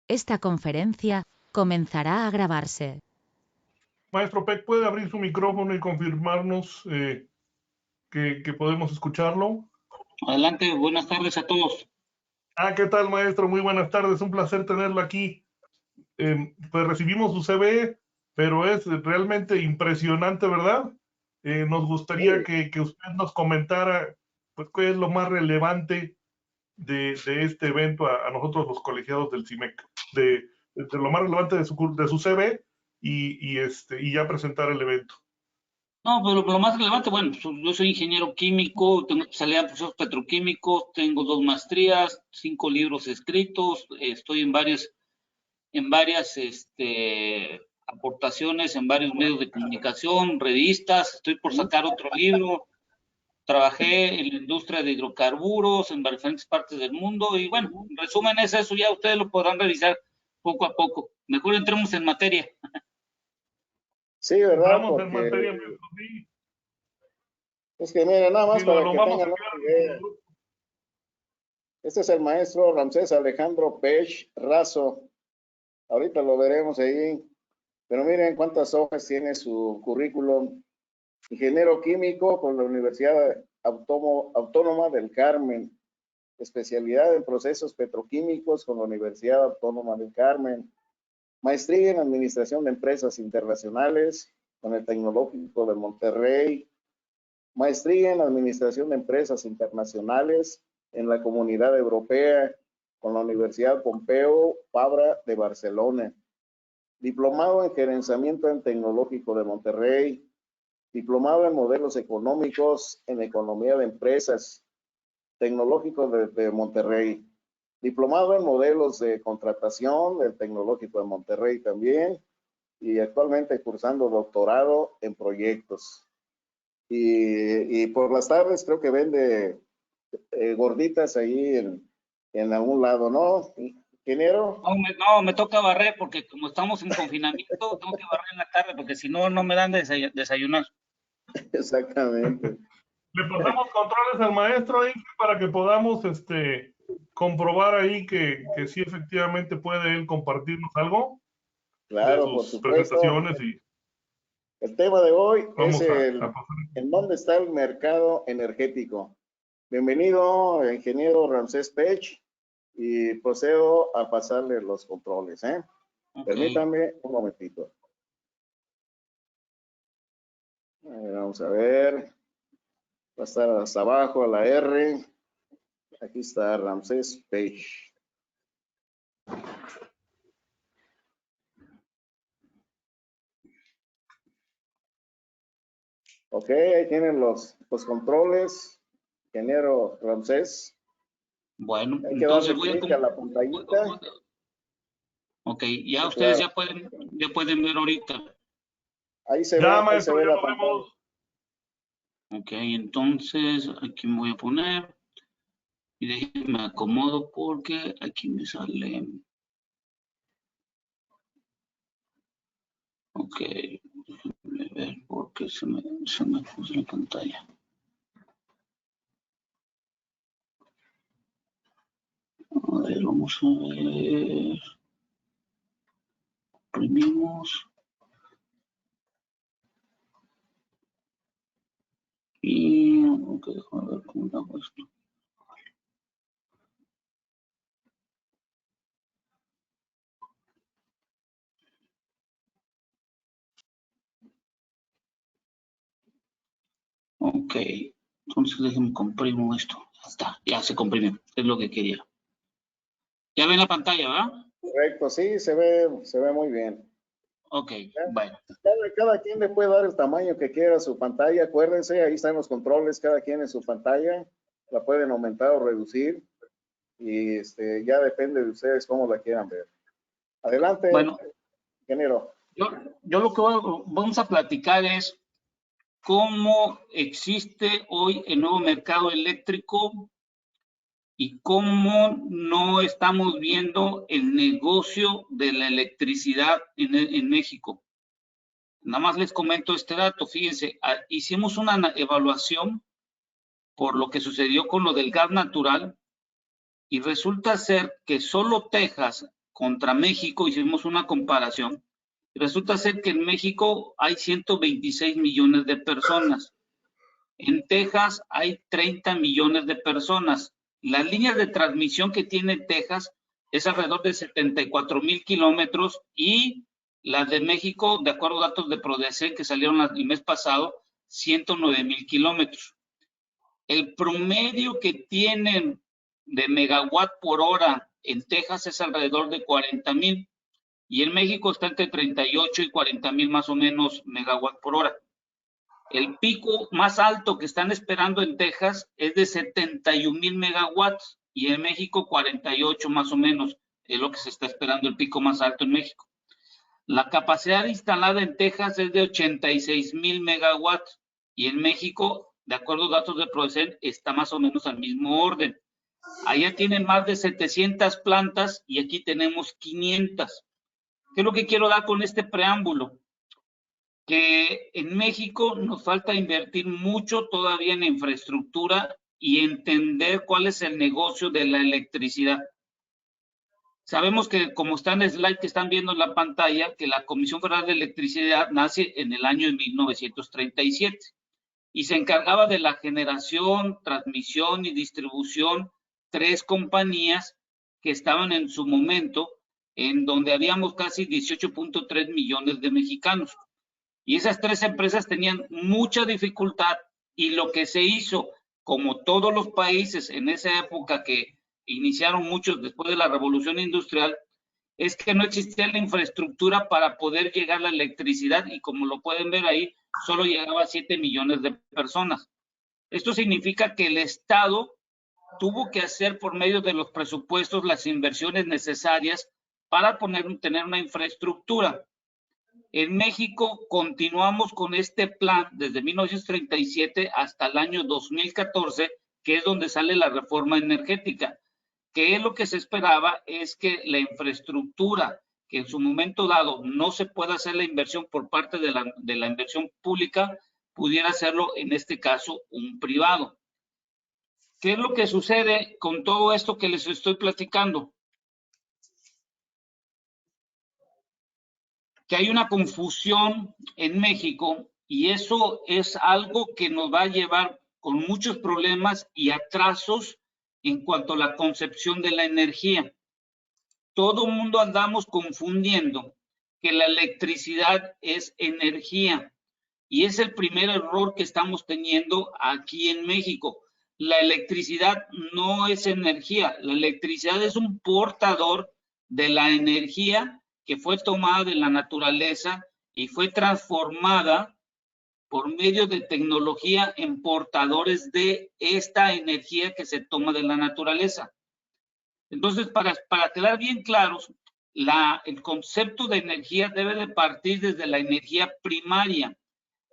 Esta conferencia comenzará a grabarse. Maestro Peck, ¿puede abrir su micrófono y confirmarnos que podemos escucharlo? Adelante, buenas tardes a todos. ¿Qué tal, maestro? Muy buenas tardes, un placer tenerlo aquí. Pues recibimos su CV, pero es realmente impresionante, ¿verdad? Nos gustaría que usted nos comentara, pues, qué es lo más relevante de este evento a nosotros los colegiados del CIMEC, de lo más relevante de su CV y ya presentar el evento. No, pero lo más relevante, bueno, yo soy ingeniero químico, tengo especialidad en procesos petroquímicos, tengo 2 maestrías, 5 libros escritos, estoy en varias aportaciones en varios medios de comunicación, revistas, estoy por sacar otro libro, trabajé en la industria de hidrocarburos en diferentes partes del mundo y bueno, en resumen es eso, ya ustedes lo podrán revisar poco a poco. Mejor entremos en materia. Sí, ¿verdad? Vamos en materia, maestro, sí. Es que mira, nada más Sí, para lo que vamos a tengan enviar una idea. Este es el maestro Ramsés Alejandro Pech Razo. Ahorita lo veremos ahí. Pero miren cuántas hojas tiene su currículum. Ingeniero químico con la Universidad Autónoma del Carmen. Especialidad en procesos petroquímicos con la Universidad Autónoma del Carmen. Maestría en Administración de Empresas Internacionales con el Tecnológico de Monterrey. Maestría en Administración de Empresas Internacionales en la Comunidad Europea con la Universidad Pompeu Fabra de Barcelona. Diplomado en Gerenciamiento en Tecnológico de Monterrey. Diplomado en Modelos Económicos en Economía de Empresas Tecnológico de Monterrey. Diplomado en Modelos de Contratación del Tecnológico de Monterrey también. Y actualmente cursando doctorado en proyectos. Y por las tardes creo que vende gorditas ahí en algún lado, ¿no, ingeniero? No, me toca barrer porque como estamos en confinamiento, tengo que barrer en la tarde porque si no, no me dan desayunar. Exactamente. Le pasamos controles al maestro ahí para que podamos comprobar ahí que sí efectivamente puede él compartirnos algo Claro, de por sus supuesto. presentaciones y El tema de hoy es vamos a pasar. ¿en dónde está el mercado energético? Bienvenido, ingeniero Ramsés Pech, y procedo a pasarle los controles, ¿eh? Okay. Permítame un momentito. Vamos a ver. Va a estar hasta abajo a la R. Aquí está Ramsés Pech. Ok, ahí tienen los controles. Ingeniero Ramsés. Bueno, Hay que entonces darle clic a la pantallita. Ok, ya Sí, ustedes claro. ya pueden ver ahorita. Ahí se Ya, ve, maestro, ya la lo pantalla. vemos. Ok, entonces aquí me voy a poner y déjenme acomodo porque aquí me sale. Ok, déjenme ver porque se me puso la pantalla. A ver, vamos a ver. Imprimimos. Y ok, déjame ver cómo hago esto. Ok, entonces déjenme comprimo esto. Ya está, ya se comprimió, es lo que quería. Ya ven la pantalla, ¿verdad? Correcto, sí, se ve muy bien. Ok, bueno. Cada quien le puede dar el tamaño que quiera a su pantalla. Acuérdense, ahí están los controles, cada quien en su pantalla. La pueden aumentar o reducir. Y ya depende de ustedes cómo la quieran ver. Adelante, Bueno, ingeniero. yo lo que vamos a platicar es cómo existe hoy el nuevo mercado eléctrico y cómo no estamos viendo el negocio de la electricidad en México. Nada más les comento este dato, fíjense, hicimos una evaluación por lo que sucedió con lo del gas natural y resulta ser que solo Texas contra México, hicimos una comparación. Resulta ser que en México hay 126 millones de personas. En Texas hay 30 millones de personas. Las líneas de transmisión que tiene Texas es alrededor de 74,000 kilómetros y las de México, de acuerdo a datos de Prodecen que salieron el mes pasado, 109,000 kilómetros. El promedio que tienen de megawatt por hora en Texas es alrededor de 40,000 y en México está entre 38 y 40,000 más o menos megawatt por hora. El pico más alto que están esperando en Texas es de 71,000 megawatts y en México 48 más o menos es lo que se está esperando, el pico más alto en México. La capacidad instalada en Texas es de 86,000 megawatts y en México, de acuerdo a datos de Prodecen, está más o menos al mismo orden. Allá tienen más de 700 plantas y aquí tenemos 500. ¿Qué es lo que quiero dar con este preámbulo? Que en México nos falta invertir mucho todavía en infraestructura y entender cuál es el negocio de la electricidad. Sabemos que, como está en el slide que están viendo en la pantalla, que la Comisión Federal de Electricidad nace en el año de 1937 y se encargaba de la generación, transmisión y distribución, 3 compañías que estaban en su momento, en donde habíamos casi 18.3 millones de mexicanos. Y esas 3 empresas tenían mucha dificultad y lo que se hizo, como todos los países en esa época que iniciaron muchos después de la revolución industrial, es que no existía la infraestructura para poder llegar a la electricidad y como lo pueden ver ahí, solo llegaba a 7 millones de personas. Esto significa que el Estado tuvo que hacer por medio de los presupuestos las inversiones necesarias para tener una infraestructura. En México continuamos con este plan desde 1937 hasta el año 2014, que es donde sale la reforma energética, que es lo que se esperaba es que la infraestructura, que en su momento dado no se pueda hacer la inversión por parte de la inversión pública, pudiera hacerlo en este caso un privado. ¿Qué es lo que sucede con todo esto que les estoy platicando? Que hay una confusión en México y eso es algo que nos va a llevar con muchos problemas y atrasos en cuanto a la concepción de la energía. Todo el mundo andamos confundiendo que la electricidad es energía y es el primer error que estamos teniendo aquí en México. La electricidad no es energía, la electricidad es un portador de la energía que fue tomada de la naturaleza y fue transformada por medio de tecnología en portadores de esta energía que se toma de la naturaleza. Entonces, para quedar bien claros, el concepto de energía debe de partir desde la energía primaria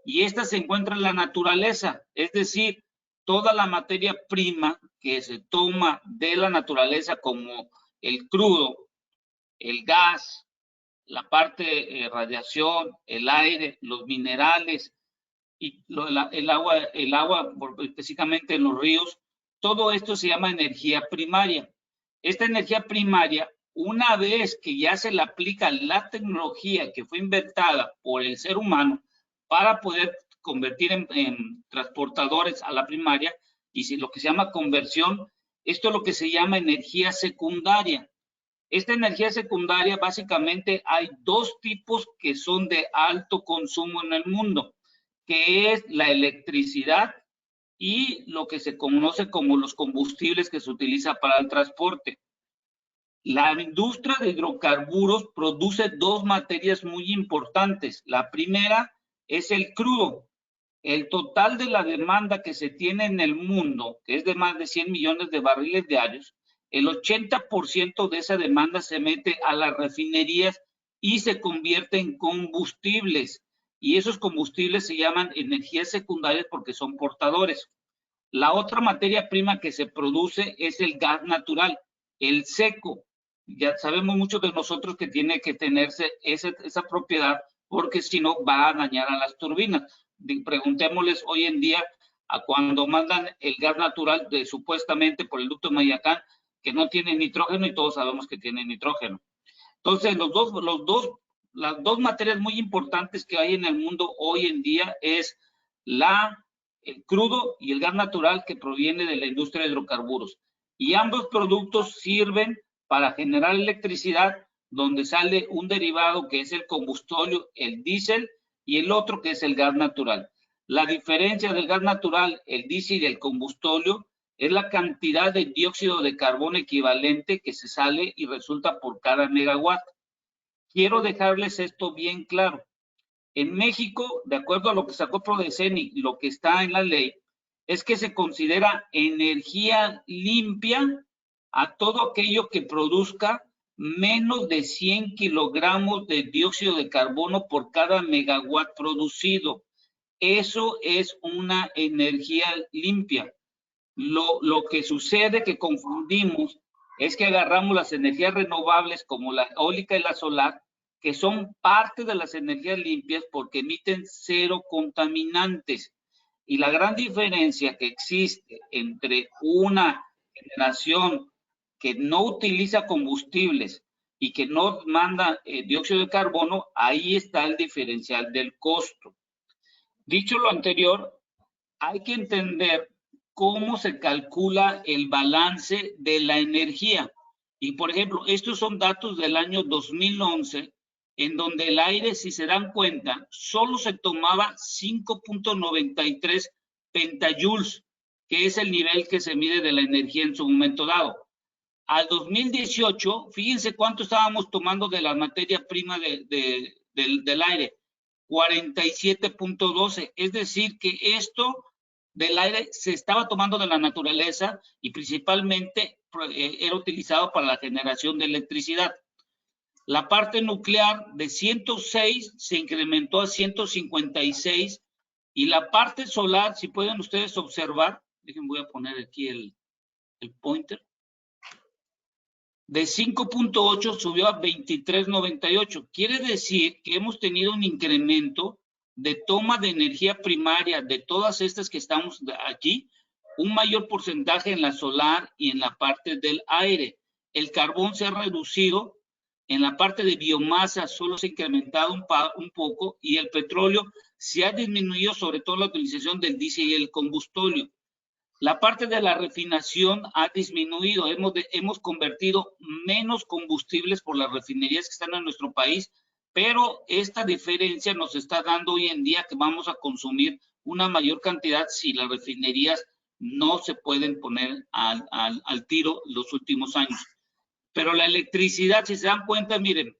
y esta se encuentra en la naturaleza, es decir, toda la materia prima que se toma de la naturaleza como el crudo, el gas, la parte radiación, el aire, los minerales y el agua específicamente en los ríos, todo esto se llama energía primaria. Esta energía primaria, una vez que ya se le aplica la tecnología que fue inventada por el ser humano para poder convertir en transportadores a la primaria, y si lo que se llama conversión, esto es lo que se llama energía secundaria. Esta energía secundaria, básicamente, hay 2 tipos que son de alto consumo en el mundo, que es la electricidad y lo que se conoce como los combustibles que se utiliza para el transporte. La industria de hidrocarburos produce 2 materias muy importantes. La primera es el crudo. El total de la demanda que se tiene en el mundo, que es de más de 100 millones de barriles diarios, el 80% de esa demanda se mete a las refinerías y se convierte en combustibles. Y esos combustibles se llaman energías secundarias porque son portadores. La otra materia prima que se produce es el gas natural, el seco. Ya sabemos muchos de nosotros que tiene que tenerse esa propiedad porque si no va a dañar a las turbinas. Preguntémosles hoy en día a cuando mandan el gas natural supuestamente por el ducto de Mayacán, que no tiene nitrógeno y todos sabemos que tiene nitrógeno. Entonces, las dos materias muy importantes que hay en el mundo hoy en día es el crudo y el gas natural que proviene de la industria de hidrocarburos. Y ambos productos sirven para generar electricidad, donde sale un derivado que es el combustóleo, el diésel, y el otro que es el gas natural. La diferencia del gas natural, el diésel y el combustóleo es la cantidad de dióxido de carbono equivalente que se sale y resulta por cada megawatt. Quiero dejarles esto bien claro. En México, de acuerdo a lo que sacó Prodeceni, lo que está en la ley, es que se considera energía limpia a todo aquello que produzca menos de 100 kilogramos de dióxido de carbono por cada megawatt producido. Eso es una energía limpia. Lo que sucede que confundimos es que agarramos las energías renovables como la eólica y la solar, que son parte de las energías limpias porque emiten cero contaminantes. Y la gran diferencia que existe entre una generación que no utiliza combustibles y que no manda dióxido de carbono, ahí está el diferencial del costo. Dicho lo anterior, hay que entender cómo se calcula el balance de la energía. Y, por ejemplo, estos son datos del año 2011, en donde el aire, si se dan cuenta, solo se tomaba 5.93 pentajoules, que es el nivel que se mide de la energía en su momento dado. Al 2018, fíjense cuánto estábamos tomando de la materia prima del aire, 47.12, es decir, que esto del aire se estaba tomando de la naturaleza y principalmente era utilizado para la generación de electricidad. La parte nuclear de 106 se incrementó a 156 y la parte solar, si pueden ustedes observar, déjenme, voy a poner aquí el pointer, de 5.8 subió a 23.98. Quiere decir que hemos tenido un incremento de toma de energía primaria de todas estas que estamos aquí, un mayor porcentaje en la solar y en la parte del aire. El carbón se ha reducido, en la parte de biomasa solo se ha incrementado un poco y el petróleo se ha disminuido, sobre todo la utilización del diésel y el combustóleo. La parte de la refinación ha disminuido, hemos convertido menos combustibles por las refinerías que están en nuestro país, pero esta diferencia nos está dando hoy en día que vamos a consumir una mayor cantidad si las refinerías no se pueden poner al tiro los últimos años. Pero la electricidad, si se dan cuenta, miren,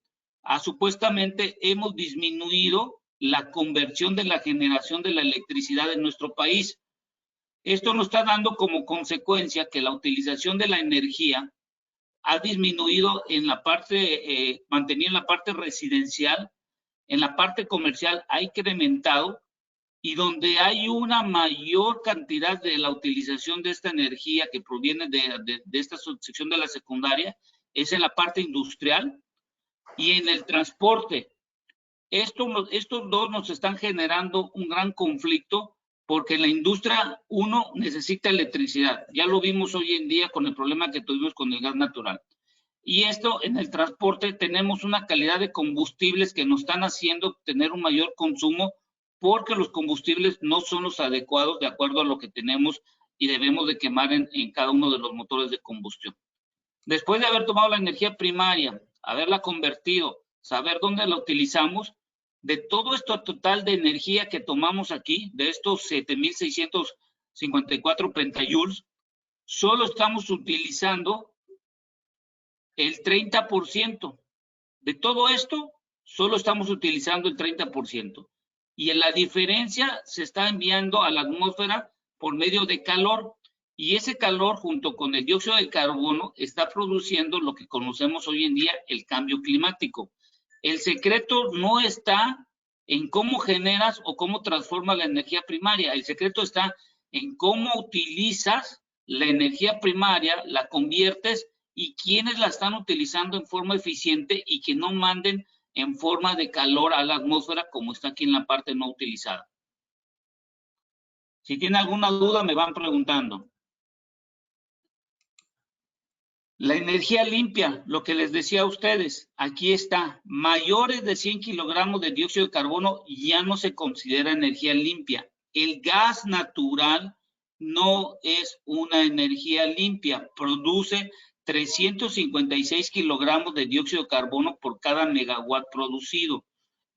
supuestamente hemos disminuido la conversión de la generación de la electricidad en nuestro país. Esto nos está dando como consecuencia que la utilización de la energía ha disminuido en la parte, mantenida en la parte residencial, en la parte comercial ha incrementado y donde hay una mayor cantidad de la utilización de esta energía que proviene de esta sección de la secundaria es en la parte industrial y en el transporte. Estos dos nos están generando un gran conflicto porque la industria, uno, necesita electricidad. Ya lo vimos hoy en día con el problema que tuvimos con el gas natural. Y esto, en el transporte, tenemos una calidad de combustibles que nos están haciendo tener un mayor consumo porque los combustibles no son los adecuados de acuerdo a lo que tenemos y debemos de quemar en cada uno de los motores de combustión. Después de haber tomado la energía primaria, haberla convertido, saber dónde la utilizamos, de todo esto total de energía que tomamos aquí, de estos 7.654 pentajoules, solo estamos utilizando el 30%. De todo esto, solo estamos utilizando el 30%. Y en la diferencia se está enviando a la atmósfera por medio de calor. Y ese calor, junto con el dióxido de carbono, está produciendo lo que conocemos hoy en día el cambio climático. El secreto no está en cómo generas o cómo transformas la energía primaria. El secreto está en cómo utilizas la energía primaria, la conviertes y quiénes la están utilizando en forma eficiente y que no manden en forma de calor a la atmósfera como está aquí en la parte no utilizada. Si tienen alguna duda me van preguntando. La energía limpia, lo que les decía a ustedes, aquí está, mayores de 100 kilogramos de dióxido de carbono ya no se considera energía limpia. El gas natural no es una energía limpia, produce 356 kilogramos de dióxido de carbono por cada megawatt producido.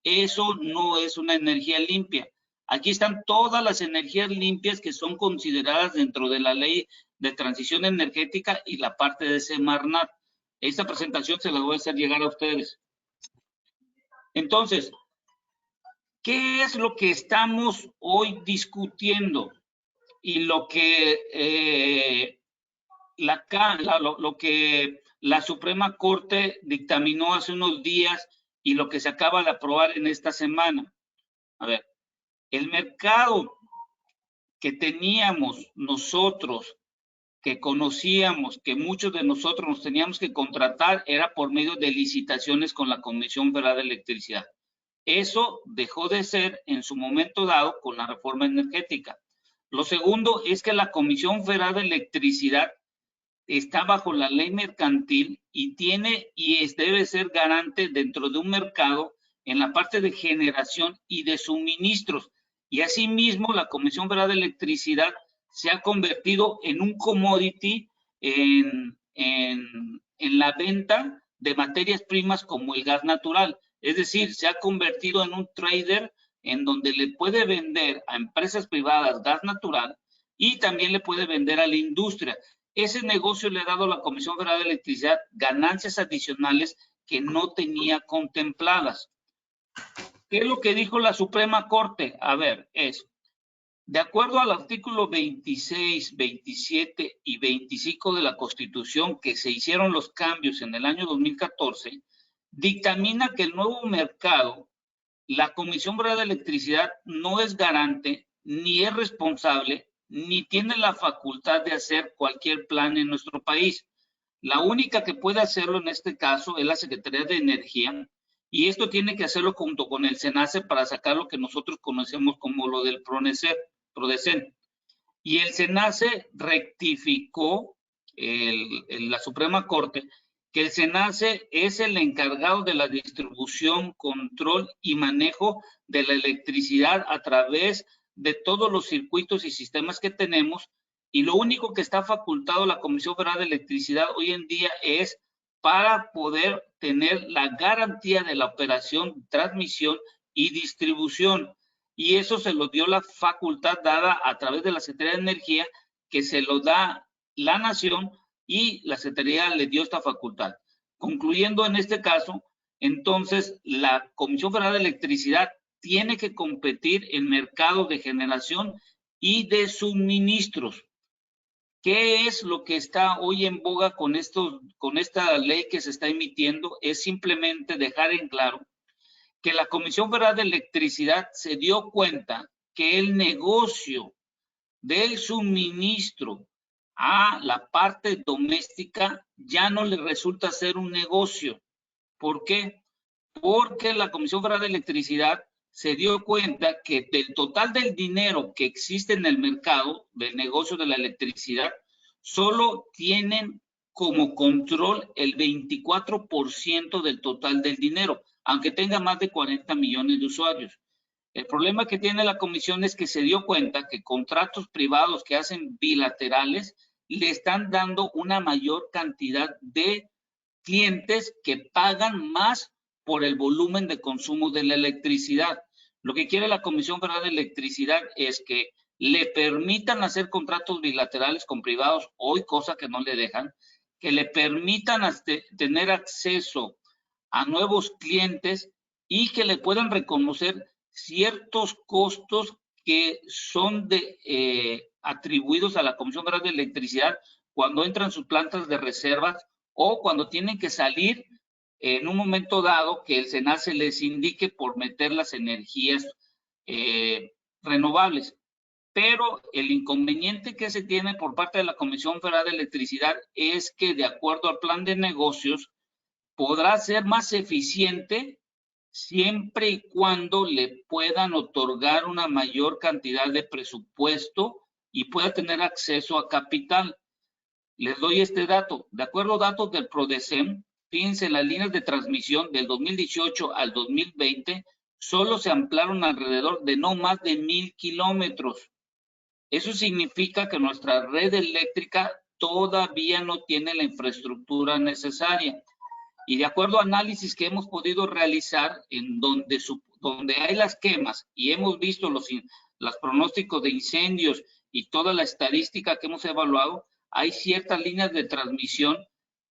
Eso no es una energía limpia. Aquí están todas las energías limpias que son consideradas dentro de la ley de transición energética y la parte de Semarnat. Esta presentación se la voy a hacer llegar a ustedes. Entonces, ¿qué es lo que estamos hoy discutiendo? Y lo que la Suprema Corte dictaminó hace unos días y lo que se acaba de aprobar en esta semana. A ver, el mercado que teníamos nosotros, que conocíamos, que muchos de nosotros nos teníamos que contratar, era por medio de licitaciones con la Comisión Federal de Electricidad. Eso dejó de ser en su momento dado con la reforma energética. Lo segundo es que la Comisión Federal de Electricidad está bajo la ley mercantil y debe ser garante dentro de un mercado en la parte de generación y de suministros. Y asimismo, la Comisión Federal de Electricidad se ha convertido en un commodity en la venta de materias primas como el gas natural. Es decir, se ha convertido en un trader en donde le puede vender a empresas privadas gas natural y también le puede vender a la industria. Ese negocio le ha dado a la Comisión Federal de Electricidad ganancias adicionales que no tenía contempladas. ¿Qué es lo que dijo la Suprema Corte? A ver, de acuerdo al artículo 26, 27 y 25 de la Constitución, que se hicieron los cambios en el año 2014, dictamina que el nuevo mercado, la Comisión Federal de Electricidad no es garante, ni es responsable, ni tiene la facultad de hacer cualquier plan en nuestro país. La única que puede hacerlo en este caso es la Secretaría de Energía, y esto tiene que hacerlo junto con el SENACE para sacar lo que nosotros conocemos como lo del PRODECEN. Y el SENACE rectificó la Suprema Corte que el SENACE es el encargado de la distribución, control y manejo de la electricidad a través de todos los circuitos y sistemas que tenemos, y lo único que está facultado la Comisión Federal de Electricidad hoy en día es para poder tener la garantía de la operación, transmisión y distribución. Y eso se lo dio la facultad dada a través de la Secretaría de Energía, que se lo da la Nación, y la Secretaría le dio esta facultad. Concluyendo en este caso, entonces la Comisión Federal de Electricidad tiene que competir en mercados de generación y de suministros. ¿Qué es lo que está hoy en boga con esta ley que se está emitiendo? Es simplemente dejar en claro que la Comisión Federal de Electricidad se dio cuenta que el negocio del suministro a la parte doméstica ya no le resulta ser un negocio. ¿Por qué? Porque la Comisión Federal de Electricidad se dio cuenta que del total del dinero que existe en el mercado del negocio de la electricidad, solo tienen como control el 24% del total del dinero, aunque tenga más de 40 millones de usuarios. El problema que tiene la comisión es que se dio cuenta que contratos privados que hacen bilaterales le están dando una mayor cantidad de clientes que pagan más por el volumen de consumo de la electricidad. Lo que quiere la Comisión Federal de Electricidad es que le permitan hacer contratos bilaterales con privados, hoy cosa que no le dejan, que le permitan tener acceso a nuevos clientes y que le puedan reconocer ciertos costos que son atribuidos a la Comisión Federal de Electricidad cuando entran sus plantas de reservas o cuando tienen que salir en un momento dado que el SENACE les indique por meter las energías renovables. Pero el inconveniente que se tiene por parte de la Comisión Federal de Electricidad es que, de acuerdo al plan de negocios, podrá ser más eficiente siempre y cuando le puedan otorgar una mayor cantidad de presupuesto y pueda tener acceso a capital. Les doy este dato. De acuerdo a datos del PRODECEM, fíjense, las líneas de transmisión del 2018 al 2020 solo se ampliaron alrededor de no más de 1,000 kilómetros. Eso significa que nuestra red eléctrica todavía no tiene la infraestructura necesaria. Y de acuerdo a análisis que hemos podido realizar en donde hay las quemas y hemos visto los pronósticos de incendios y toda la estadística que hemos evaluado, hay ciertas líneas de transmisión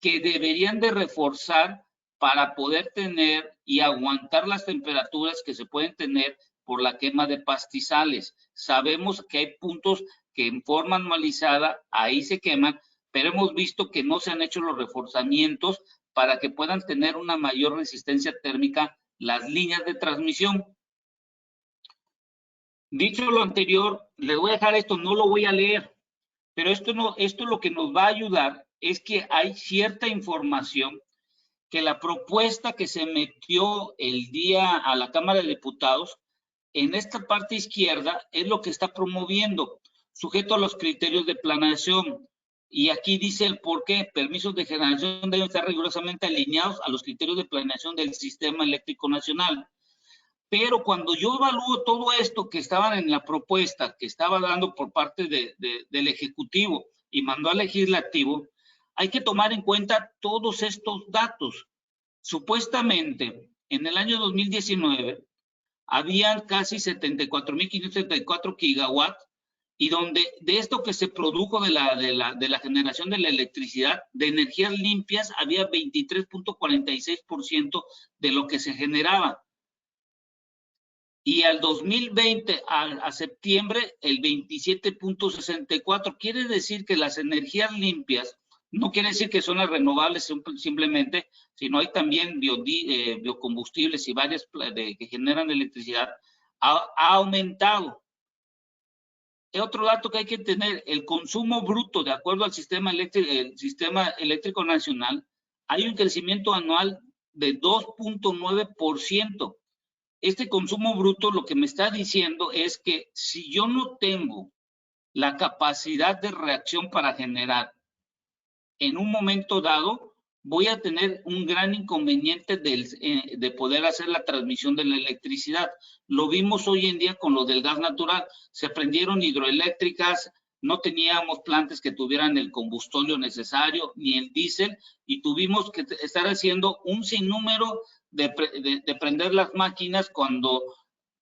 que deberían de reforzar para poder tener y aguantar las temperaturas que se pueden tener por la quema de pastizales. Sabemos que hay puntos que en forma anualizada ahí se queman, pero hemos visto que no se han hecho los reforzamientos para que puedan tener una mayor resistencia térmica las líneas de transmisión. Dicho lo anterior, les voy a dejar esto, no lo voy a leer, pero esto lo que nos va a ayudar es que hay cierta información que la propuesta que se metió el día a la Cámara de Diputados, en esta parte izquierda, es lo que está promoviendo, sujeto a los criterios de planeación. Y aquí dice el por qué. Permisos de generación deben estar rigurosamente alineados a los criterios de planeación del Sistema Eléctrico Nacional. Pero cuando yo evalúo todo esto que estaban en la propuesta, que estaba dando por parte del Ejecutivo y mandó al Legislativo, hay que tomar en cuenta todos estos datos. Supuestamente, en el año 2019, habían casi 74.574 gigawatts, y donde de esto que se produjo de la generación de la electricidad, de energías limpias, había 23.46% de lo que se generaba. Y al 2020, a septiembre, el 27.64%. Quiere decir que las energías limpias, no quiere decir que son las renovables simplemente, sino hay también biocombustibles y varias que generan electricidad, ha aumentado. Otro dato que hay que tener, el consumo bruto, de acuerdo al sistema eléctrico nacional, hay un crecimiento anual de 2.9%. Este consumo bruto lo que me está diciendo es que si yo no tengo la capacidad de reacción para generar en un momento dado, voy a tener un gran inconveniente de poder hacer la transmisión de la electricidad. Lo vimos hoy en día con lo del gas natural. Se prendieron hidroeléctricas, no teníamos plantas que tuvieran el combustóleo necesario, ni el diésel, y tuvimos que estar haciendo un sinnúmero de prender las máquinas cuando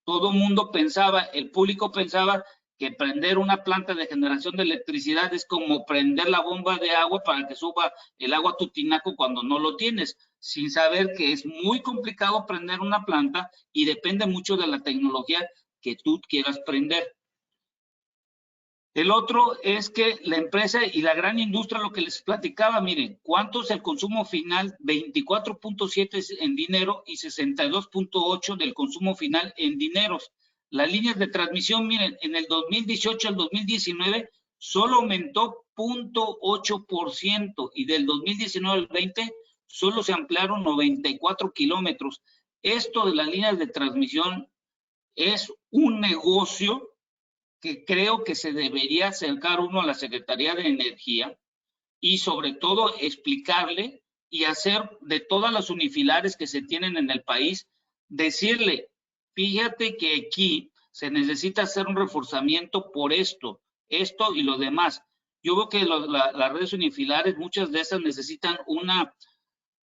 todo mundo pensaba, el público pensaba que prender una planta de generación de electricidad es como prender la bomba de agua para que suba el agua a tu tinaco cuando no lo tienes, sin saber que es muy complicado prender una planta y depende mucho de la tecnología que tú quieras prender. El otro es que la empresa y la gran industria, lo que les platicaba, miren, ¿cuánto es el consumo final? 24.7 en dinero y 62.8 del consumo final en dineros. Las líneas de transmisión, miren, en el 2018 al 2019 solo aumentó 0.8% y del 2019 al 20 solo se ampliaron 94 kilómetros. Esto de las líneas de transmisión es un negocio que creo que se debería acercar uno a la Secretaría de Energía y sobre todo explicarle y hacer de todas las unifilares que se tienen en el país, decirle, fíjate que aquí se necesita hacer un reforzamiento por esto y lo demás. Yo veo que las redes unifilares, muchas de esas necesitan un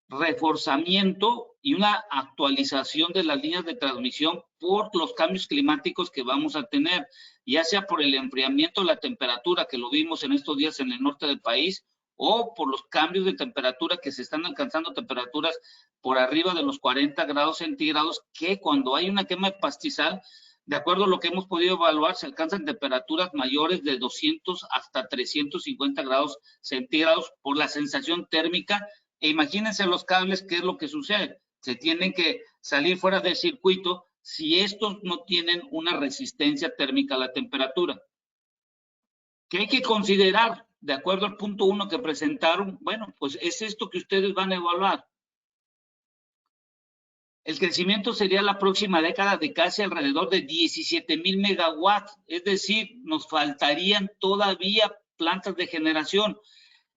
reforzamiento y una actualización de las líneas de transmisión por los cambios climáticos que vamos a tener, ya sea por el enfriamiento de la temperatura, que lo vimos en estos días en el norte del país, o por los cambios de temperatura que se están alcanzando temperaturas por arriba de los 40 grados centígrados, que cuando hay una quema de pastizal, de acuerdo a lo que hemos podido evaluar, se alcanzan temperaturas mayores de 200 hasta 350 grados centígrados por la sensación térmica. E imagínense los cables, ¿qué es lo que sucede? Se tienen que salir fuera del circuito si estos no tienen una resistencia térmica a la temperatura. ¿Qué hay que considerar? De acuerdo al punto 1 que presentaron, bueno, pues es esto que ustedes van a evaluar. El crecimiento sería la próxima década de casi alrededor de 17,000 megawatts, es decir, nos faltarían todavía plantas de generación.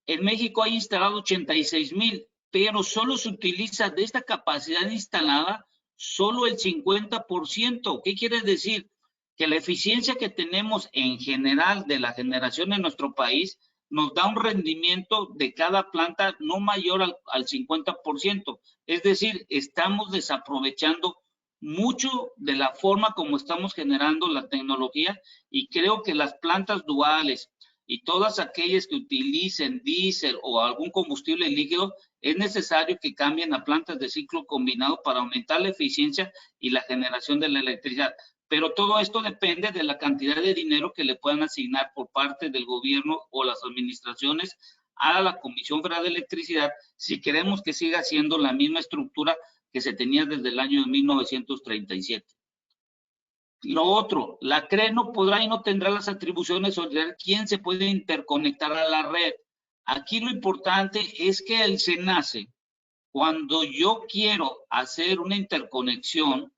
En México hay instalado 86,000, pero solo se utiliza de esta capacidad instalada solo el 50%. ¿Qué quiere decir? Que la eficiencia que tenemos en general de la generación en nuestro país nos da un rendimiento de cada planta no mayor al 50%. Es decir, estamos desaprovechando mucho de la forma como estamos generando la tecnología, y creo que las plantas duales y todas aquellas que utilicen diésel o algún combustible líquido, es necesario que cambien a plantas de ciclo combinado para aumentar la eficiencia y la generación de la electricidad. Pero todo esto depende de la cantidad de dinero que le puedan asignar por parte del gobierno o las administraciones a la Comisión Federal de Electricidad, si queremos que siga siendo la misma estructura que se tenía desde el año de 1937. Lo otro, la CRE no podrá y no tendrá las atribuciones sobre quién se puede interconectar a la red. Aquí lo importante es que el SENACE, cuando yo quiero hacer una interconexión,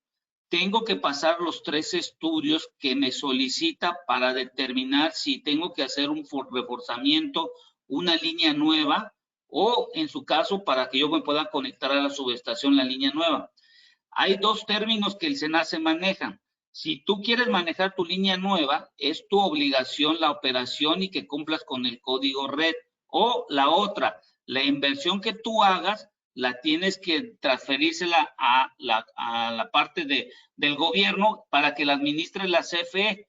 tengo que pasar los 3 estudios que me solicita para determinar si tengo que hacer un reforzamiento, una línea nueva, o en su caso para que yo me pueda conectar a la subestación, la línea nueva. Hay 2 términos que el SENACE maneja. Si tú quieres manejar tu línea nueva, es tu obligación la operación y que cumplas con el código red. O la otra, la inversión que tú hagas, la tienes que transferírsela a la parte del gobierno para que la administre la CFE.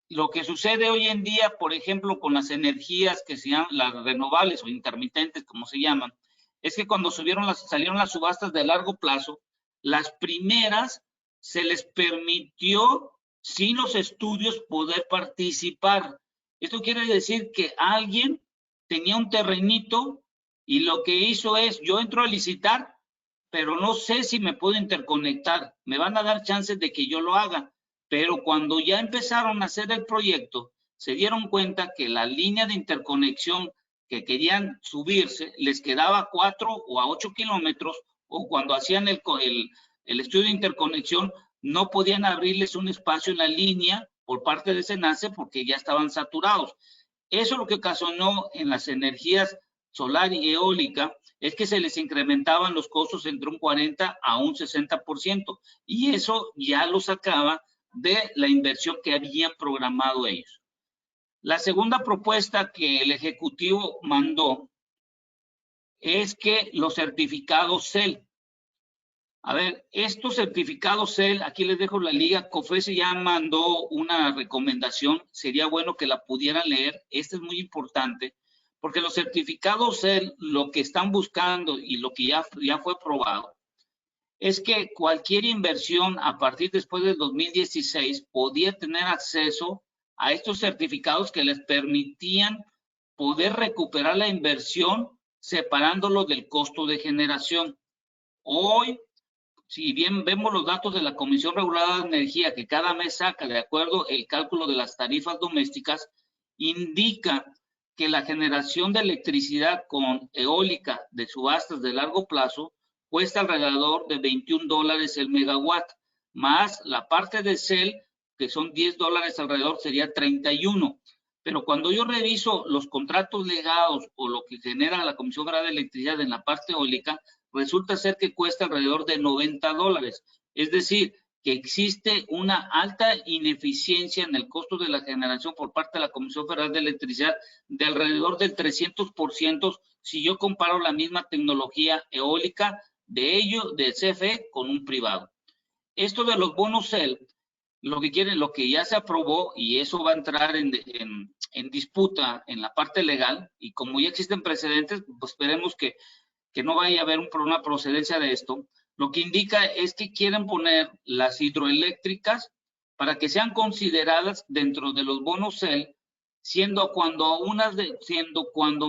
Lo que sucede hoy en día, por ejemplo, con las energías que se llaman las renovables o intermitentes, como se llaman, es que cuando salieron las subastas de largo plazo, las primeras se les permitió, sin los estudios, poder participar. Esto quiere decir que alguien tenía un terrenito y lo que hizo es, yo entro a licitar, pero no sé si me puedo interconectar. Me van a dar chances de que yo lo haga. Pero cuando ya empezaron a hacer el proyecto, se dieron cuenta que la línea de interconexión que querían subirse les quedaba a 4 o a 8 kilómetros, o cuando hacían el estudio de interconexión, no podían abrirles un espacio en la línea por parte de SENACE porque ya estaban saturados. Eso lo que ocasionó en las energías solar y eólica es que se les incrementaban los costos entre un 40 a un 60%, y eso ya lo sacaba de la inversión que habían programado ellos. La segunda propuesta que el Ejecutivo mandó es que los certificados CEL. A ver, estos certificados CEL, aquí les dejo la liga, COFESE ya mandó una recomendación, sería bueno que la pudieran leer, esta es muy importante, porque los certificados CEL lo que están buscando y lo que ya fue probado, es que cualquier inversión a partir después del 2016 podía tener acceso a estos certificados que les permitían poder recuperar la inversión separándolo del costo de generación. Hoy, si bien vemos los datos de la Comisión Reguladora de Energía que cada mes saca de acuerdo el cálculo de las tarifas domésticas, indica que la generación de electricidad con eólica de subastas de largo plazo cuesta alrededor de $21 el megawatt, más la parte de CEL, que son $10 alrededor, sería 31. Pero cuando yo reviso los contratos legados o lo que genera la Comisión Federal de Electricidad en la parte eólica, resulta ser que cuesta alrededor de $90. Es decir, que existe una alta ineficiencia en el costo de la generación por parte de la Comisión Federal de Electricidad de alrededor del 300% si yo comparo la misma tecnología eólica de CFE con un privado. Esto de los bonos CEL, lo que ya se aprobó, y eso va a entrar en disputa en la parte legal, y como ya existen precedentes, pues esperemos que no vaya a haber una procedencia de esto. Lo que indica es que quieren poner las hidroeléctricas para que sean consideradas dentro de los bonos CEL, siendo cuando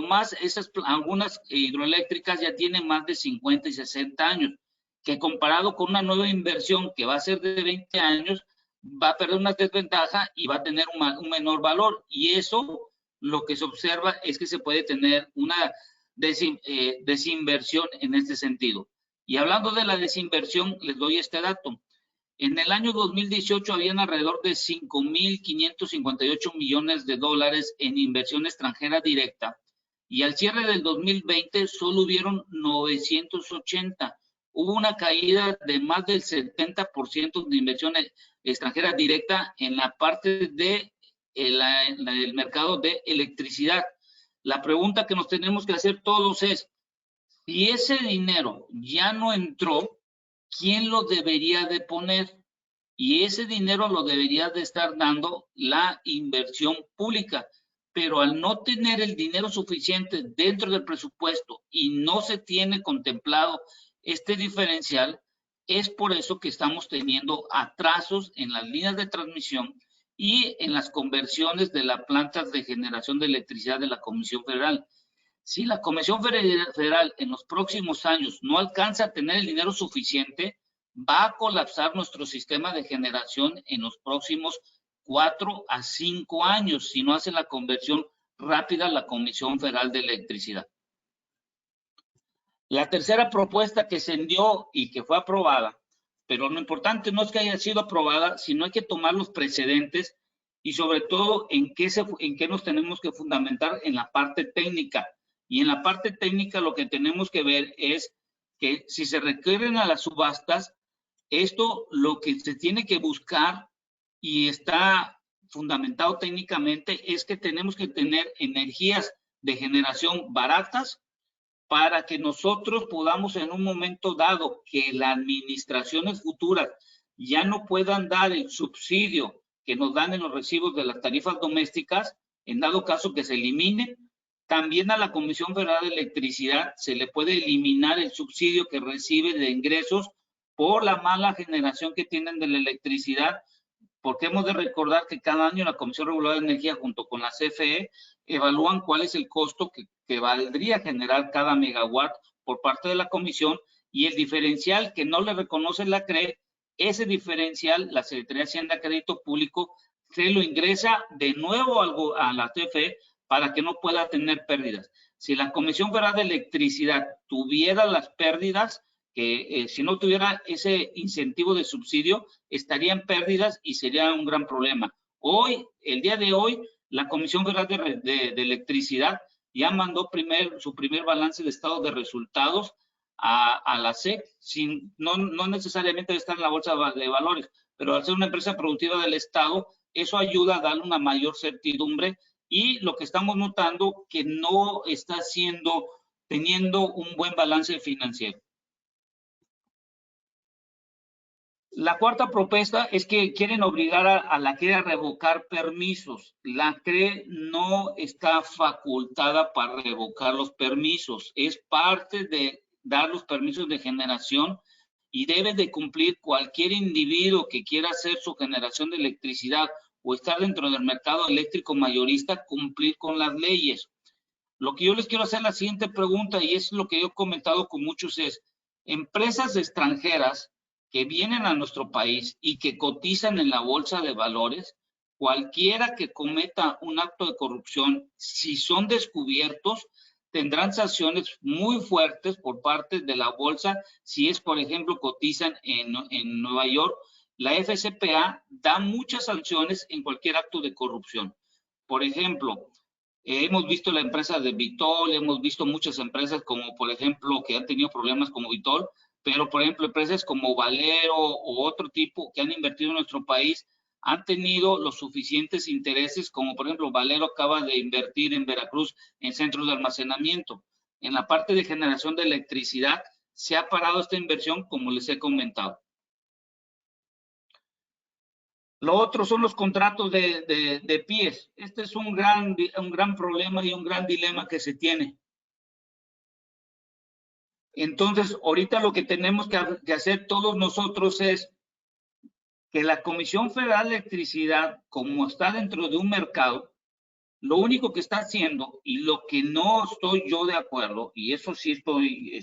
más algunas hidroeléctricas ya tienen más de 50 y 60 años, que comparado con una nueva inversión que va a ser de 20 años, va a perder una desventaja y va a tener un menor valor. Y eso, lo que se observa es que se puede tener una desinversión en este sentido. Y hablando de la desinversión, les doy este dato. En el año 2018 habían alrededor de 5.558 millones de dólares en inversión extranjera directa, y al cierre del 2020 solo hubieron 980. Hubo una caída de más del 70% de inversión extranjera directa en la parte de el mercado de electricidad. La pregunta que nos tenemos que hacer todos es, si ese dinero ya no entró, ¿quién lo debería de poner? Y ese dinero lo debería de estar dando la inversión pública. Pero al no tener el dinero suficiente dentro del presupuesto y no se tiene contemplado este diferencial, es por eso que estamos teniendo atrasos en las líneas de transmisión y en las conversiones de las plantas de generación de electricidad de la Comisión Federal. Si la Comisión Federal en los próximos años no alcanza a tener el dinero suficiente, va a colapsar nuestro sistema de generación en los próximos 4 a 5 años si no hace la conversión rápida la Comisión Federal de Electricidad. La tercera propuesta que se dio y que fue aprobada, pero lo importante no es que haya sido aprobada, sino hay que tomar los precedentes y sobre todo en qué nos tenemos que fundamentar en la parte técnica. Y en la parte técnica lo que tenemos que ver es que si se recurren a las subastas, esto lo que se tiene que buscar y está fundamentado técnicamente es que tenemos que tener energías de generación baratas para que nosotros podamos en un momento dado que las administraciones futuras ya no puedan dar el subsidio que nos dan en los recibos de las tarifas domésticas, en dado caso que se elimine. También a la Comisión Federal de Electricidad se le puede eliminar el subsidio que recibe de ingresos por la mala generación que tienen de la electricidad, porque hemos de recordar que cada año la Comisión Reguladora de Energía junto con la CFE evalúan cuál es el costo que valdría generar cada megawatt por parte de la comisión y el diferencial que no le reconoce la CRE, ese diferencial la Secretaría de Hacienda y Crédito Público se lo ingresa de nuevo a la CFE para que no pueda tener pérdidas. Si la Comisión Federal de Electricidad tuviera las pérdidas, que si no tuviera ese incentivo de subsidio, estaría en pérdidas y sería un gran problema. Hoy, el día de hoy, la Comisión Federal de Electricidad ya mandó su primer balance de estado de resultados a la SEC, no necesariamente estar en la bolsa de valores, pero al ser una empresa productiva del Estado, eso ayuda a darle una mayor certidumbre y lo que estamos notando que no está teniendo un buen balance financiero. La cuarta propuesta es que quieren obligar a la CRE a revocar permisos. La CRE no está facultada para revocar los permisos. Es parte de dar los permisos de generación y debe de cumplir cualquier individuo que quiera hacer su generación de electricidad o estar dentro del mercado eléctrico mayorista, cumplir con las leyes. Lo que yo les quiero hacer la siguiente pregunta, y es lo que yo he comentado con muchos, es empresas extranjeras que vienen a nuestro país y que cotizan en la bolsa de valores, cualquiera que cometa un acto de corrupción, si son descubiertos, tendrán sanciones muy fuertes por parte de la bolsa. Si es, por ejemplo, cotizan en Nueva York, la FCPA da muchas sanciones en cualquier acto de corrupción. Por ejemplo, hemos visto la empresa de Vitol, hemos visto muchas empresas como, por ejemplo, que han tenido problemas como Vitol, pero, por ejemplo, empresas como Valero o otro tipo que han invertido en nuestro país han tenido los suficientes intereses, como, por ejemplo, Valero acaba de invertir en Veracruz en centros de almacenamiento. En la parte de generación de electricidad se ha parado esta inversión, como les he comentado. Lo otro son los contratos de PIEs. Este es un gran problema y un gran dilema que se tiene. Entonces, ahorita lo que tenemos que hacer todos nosotros es que la Comisión Federal de Electricidad, como está dentro de un mercado, lo único que está haciendo y lo que no estoy yo de acuerdo, y eso sí estoy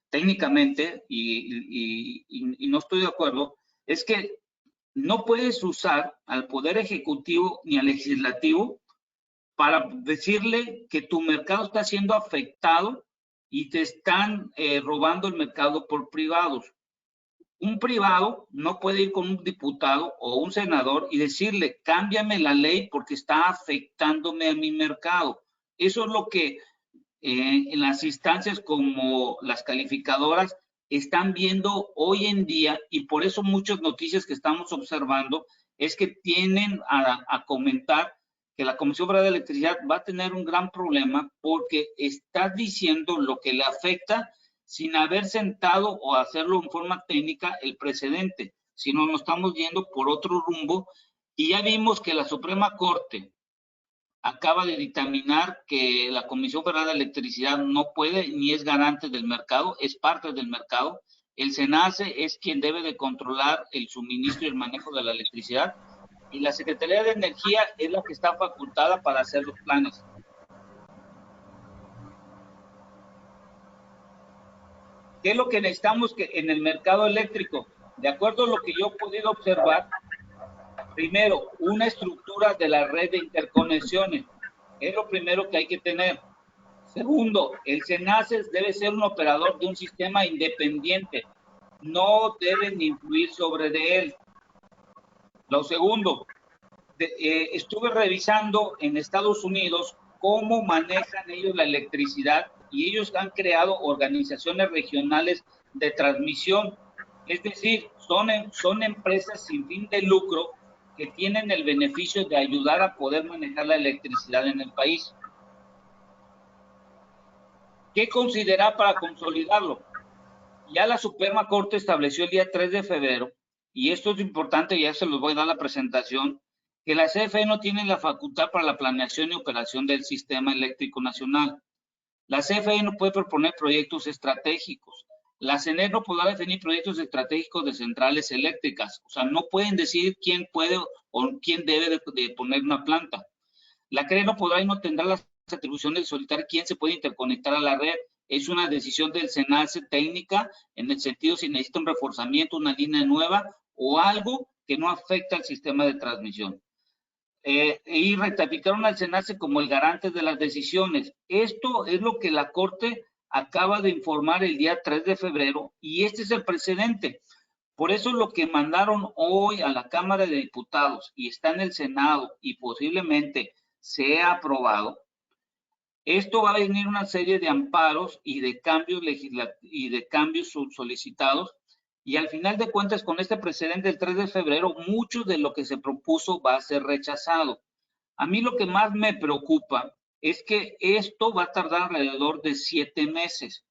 técnicamente y no estoy de acuerdo, es que no puedes usar al Poder Ejecutivo ni al Legislativo para decirle que tu mercado está siendo afectado y te están robando el mercado por privados. Un privado no puede ir con un diputado o un senador y decirle, cámbiame la ley porque está afectándome a mi mercado. Eso es lo que en las instancias como las calificadoras están viendo hoy en día, y por eso muchas noticias que estamos observando es que tienden a comentar que la Comisión Federal de Electricidad va a tener un gran problema porque está diciendo lo que le afecta sin haber sentado o hacerlo en forma técnica el precedente, sino nos estamos yendo por otro rumbo. Y ya vimos que la Suprema Corte acaba de dictaminar que la Comisión Federal de Electricidad no puede ni es garante del mercado, es parte del mercado. El SENACE es quien debe de controlar el suministro y el manejo de la electricidad, y la Secretaría de Energía es la que está facultada para hacer los planes. ¿Qué es lo que necesitamos en el mercado eléctrico? De acuerdo a lo que yo he podido observar, primero, una estructura de la red de interconexiones. Es lo primero que hay que tener. Segundo, el SENACE debe ser un operador de un sistema independiente. No deben influir sobre de él. Lo segundo, estuve revisando en Estados Unidos cómo manejan ellos la electricidad, y ellos han creado organizaciones regionales de transmisión. Es decir, son empresas sin fin de lucro que tienen el beneficio de ayudar a poder manejar la electricidad en el país. ¿Qué considerar para consolidarlo? Ya la Suprema Corte estableció el día 3 de febrero, y esto es importante, ya se los voy a dar la presentación, que la CFE no tiene la facultad para la planeación y operación del Sistema Eléctrico Nacional. La CFE no puede proponer proyectos estratégicos. La CENER no podrá definir proyectos estratégicos de centrales eléctricas. O sea, no pueden decidir quién puede o quién debe de poner una planta. La CRE no podrá y no tendrá las atribuciones de solicitar quién se puede interconectar a la red. Es una decisión del SENACE técnica, en el sentido si necesita un reforzamiento, una línea nueva o algo que no afecta al sistema de transmisión. Y ratificaron al SENACE como el garante de las decisiones. Esto es lo que la Corte acaba de informar el día 3 de febrero, y este es el precedente. Por eso lo que mandaron hoy a la Cámara de Diputados y está en el Senado y posiblemente sea aprobado, esto va a venir una serie de amparos y de cambios solicitados, y al final de cuentas, con este precedente del 3 de febrero, mucho de lo que se propuso va a ser rechazado. A mí lo que más me preocupa es que esto va a tardar alrededor de 7 meses.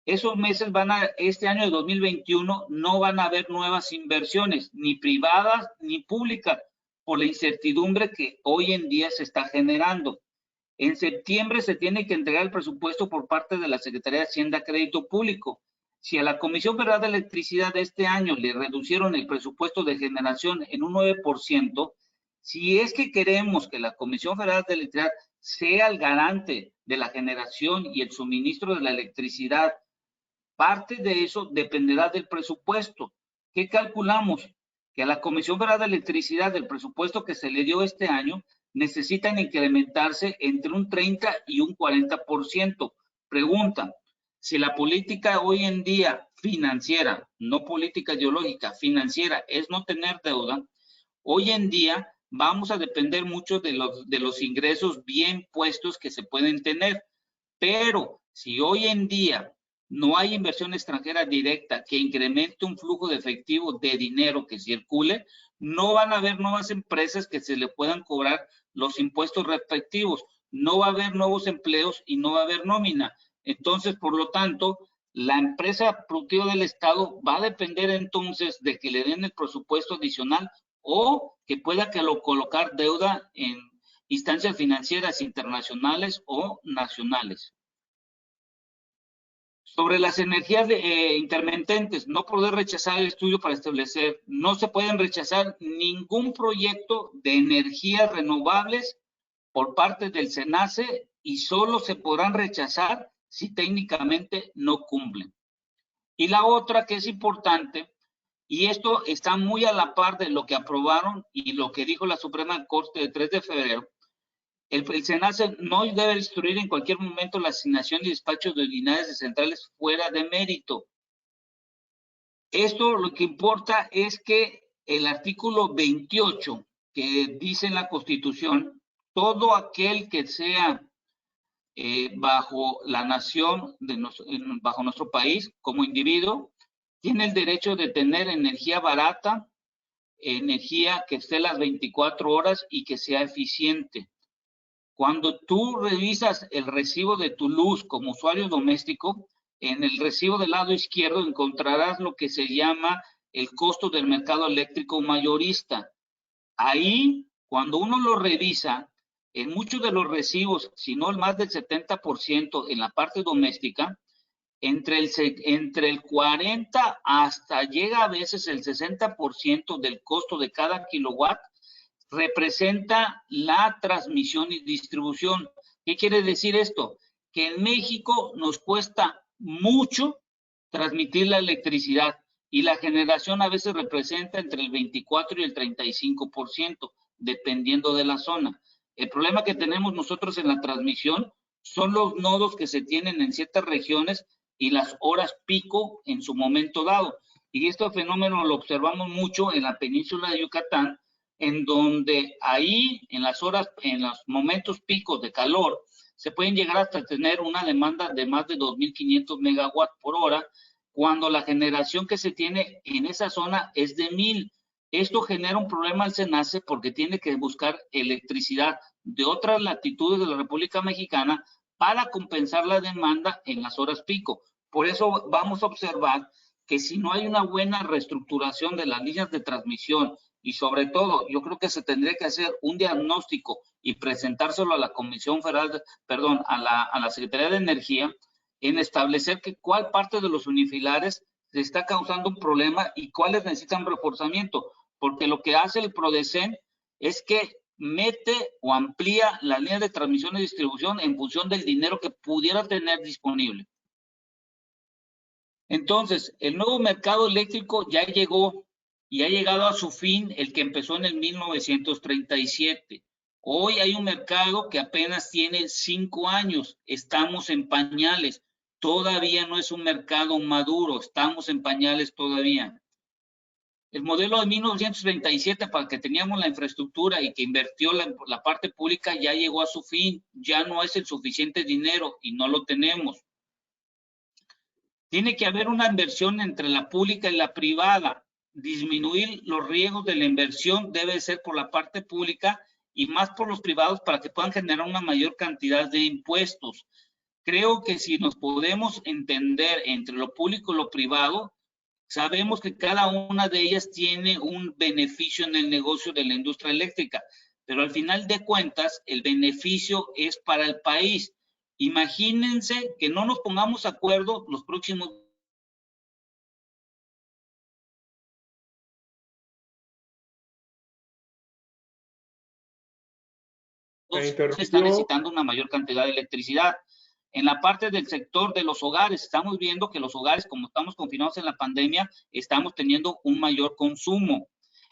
Esos meses este año de 2021 no van a haber nuevas inversiones, ni privadas ni públicas, por la incertidumbre que hoy en día se está generando. En septiembre se tiene que entregar el presupuesto por parte de la Secretaría de Hacienda Crédito Público. Si a la Comisión Federal de Electricidad de este año le reducieron el presupuesto de generación en un 9%, si es que queremos que la Comisión Federal de Electricidad sea el garante de la generación y el suministro de la electricidad, parte de eso dependerá del presupuesto. ¿Qué calculamos? Que a la Comisión Federal de Electricidad, del presupuesto que se le dio este año, necesitan incrementarse entre un 30 y un 40%. Pregunta, si la política hoy en día financiera, no política ideológica, financiera, es no tener deuda, hoy en día vamos a depender mucho de los ingresos bien puestos que se pueden tener. Pero si hoy en día no hay inversión extranjera directa que incremente un flujo de efectivo de dinero que circule, no van a haber nuevas empresas que se le puedan cobrar los impuestos respectivos, no va a haber nuevos empleos y no va a haber nómina. Entonces, por lo tanto, la empresa productiva del Estado va a depender entonces de que le den el presupuesto adicional o que pueda colocar deuda en instancias financieras internacionales o nacionales. Sobre las energías intermitentes, no poder rechazar el estudio para establecer, no se pueden rechazar ningún proyecto de energías renovables por parte del SENACE, y solo se podrán rechazar si técnicamente no cumplen. Y la otra que es importante, y esto está muy a la par de lo que aprobaron y lo que dijo la Suprema Corte el 3 de febrero, el SENACE no debe instruir en cualquier momento la asignación y despacho de unidades de centrales fuera de mérito. Esto lo que importa es que el artículo 28, que dice en la Constitución, todo aquel que sea bajo la nación, bajo nuestro país, como individuo, tiene el derecho de tener energía barata, energía que esté las 24 horas y que sea eficiente. Cuando tú revisas el recibo de tu luz como usuario doméstico, en el recibo del lado izquierdo encontrarás lo que se llama el costo del mercado eléctrico mayorista. Ahí, cuando uno lo revisa, en muchos de los recibos, si no el más del 70% en la parte doméstica, entre el 40 hasta llega a veces el 60% del costo de cada kilowatt representa la transmisión y distribución. ¿Qué quiere decir esto? Que en México nos cuesta mucho transmitir la electricidad y la generación a veces representa entre el 24 y el 35%, dependiendo de la zona. El problema que tenemos nosotros en la transmisión son los nodos que se tienen en ciertas regiones y las horas pico en su momento dado. Y este fenómeno lo observamos mucho en la península de Yucatán, en donde ahí en las horas, en los momentos picos de calor, se pueden llegar hasta tener una demanda de más de 2.500 megawatts por hora, cuando la generación que se tiene en esa zona es de 1.000. Esto genera un problema al SENACE porque tiene que buscar electricidad de otras latitudes de la República Mexicana para compensar la demanda en las horas pico. Por eso vamos a observar que si no hay una buena reestructuración de las líneas de transmisión y sobre todo yo creo que se tendría que hacer un diagnóstico y presentárselo a la Comisión Federal, perdón, a la Secretaría de Energía, en establecer que cuál parte de los unifilares se está causando un problema y cuáles necesitan reforzamiento, porque lo que hace el PRODECEN es que mete o amplía la línea de transmisión y distribución en función del dinero que pudiera tener disponible. Entonces, el nuevo mercado eléctrico ya llegó y ha llegado a su fin, el que empezó en el 1937. Hoy hay un mercado que apenas tiene 5 años, estamos en pañales, todavía no es un mercado maduro, estamos en pañales todavía. El modelo de 1937, para que teníamos la infraestructura y que invirtió la parte pública, ya llegó a su fin, ya no es el suficiente dinero y no lo tenemos. Tiene que haber una inversión entre la pública y la privada. Disminuir los riesgos de la inversión debe ser por la parte pública y más por los privados para que puedan generar una mayor cantidad de impuestos. Creo que si nos podemos entender entre lo público y lo privado, sabemos que cada una de ellas tiene un beneficio en el negocio de la industria eléctrica, pero al final de cuentas el beneficio es para el país. Imagínense que no nos pongamos de acuerdo los próximos se está necesitando una mayor cantidad de electricidad. En la parte del sector de los hogares, estamos viendo que los hogares, como estamos confinados en la pandemia, estamos teniendo un mayor consumo.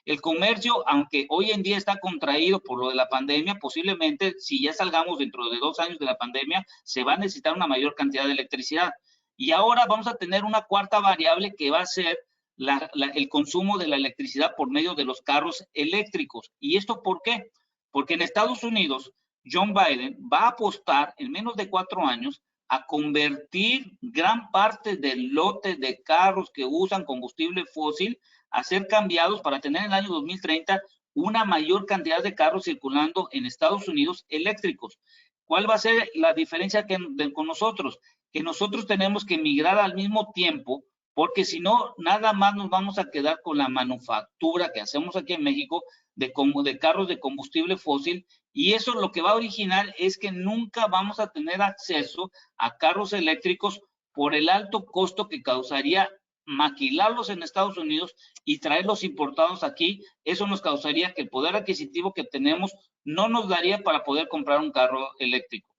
El comercio, aunque hoy en día está contraído por lo de la pandemia, posiblemente si ya salgamos dentro de 2 años de la pandemia, se va a necesitar una mayor cantidad de electricidad. Y ahora vamos a tener una cuarta variable que va a ser el consumo de la electricidad por medio de los carros eléctricos. ¿Y esto por qué? Porque en Estados Unidos, John Biden va a apostar en menos de 4 años a convertir gran parte del lote de carros que usan combustible fósil a ser cambiados para tener en el año 2030 una mayor cantidad de carros circulando en Estados Unidos eléctricos. ¿Cuál va a ser la diferencia con nosotros? Que nosotros tenemos que migrar al mismo tiempo, porque si no, nada más nos vamos a quedar con la manufactura que hacemos aquí en México de carros de combustible fósil, y eso lo que va a originar es que nunca vamos a tener acceso a carros eléctricos por el alto costo que causaría maquilarlos en Estados Unidos y traerlos importados aquí. Eso nos causaría que el poder adquisitivo que tenemos no nos daría para poder comprar un carro eléctrico.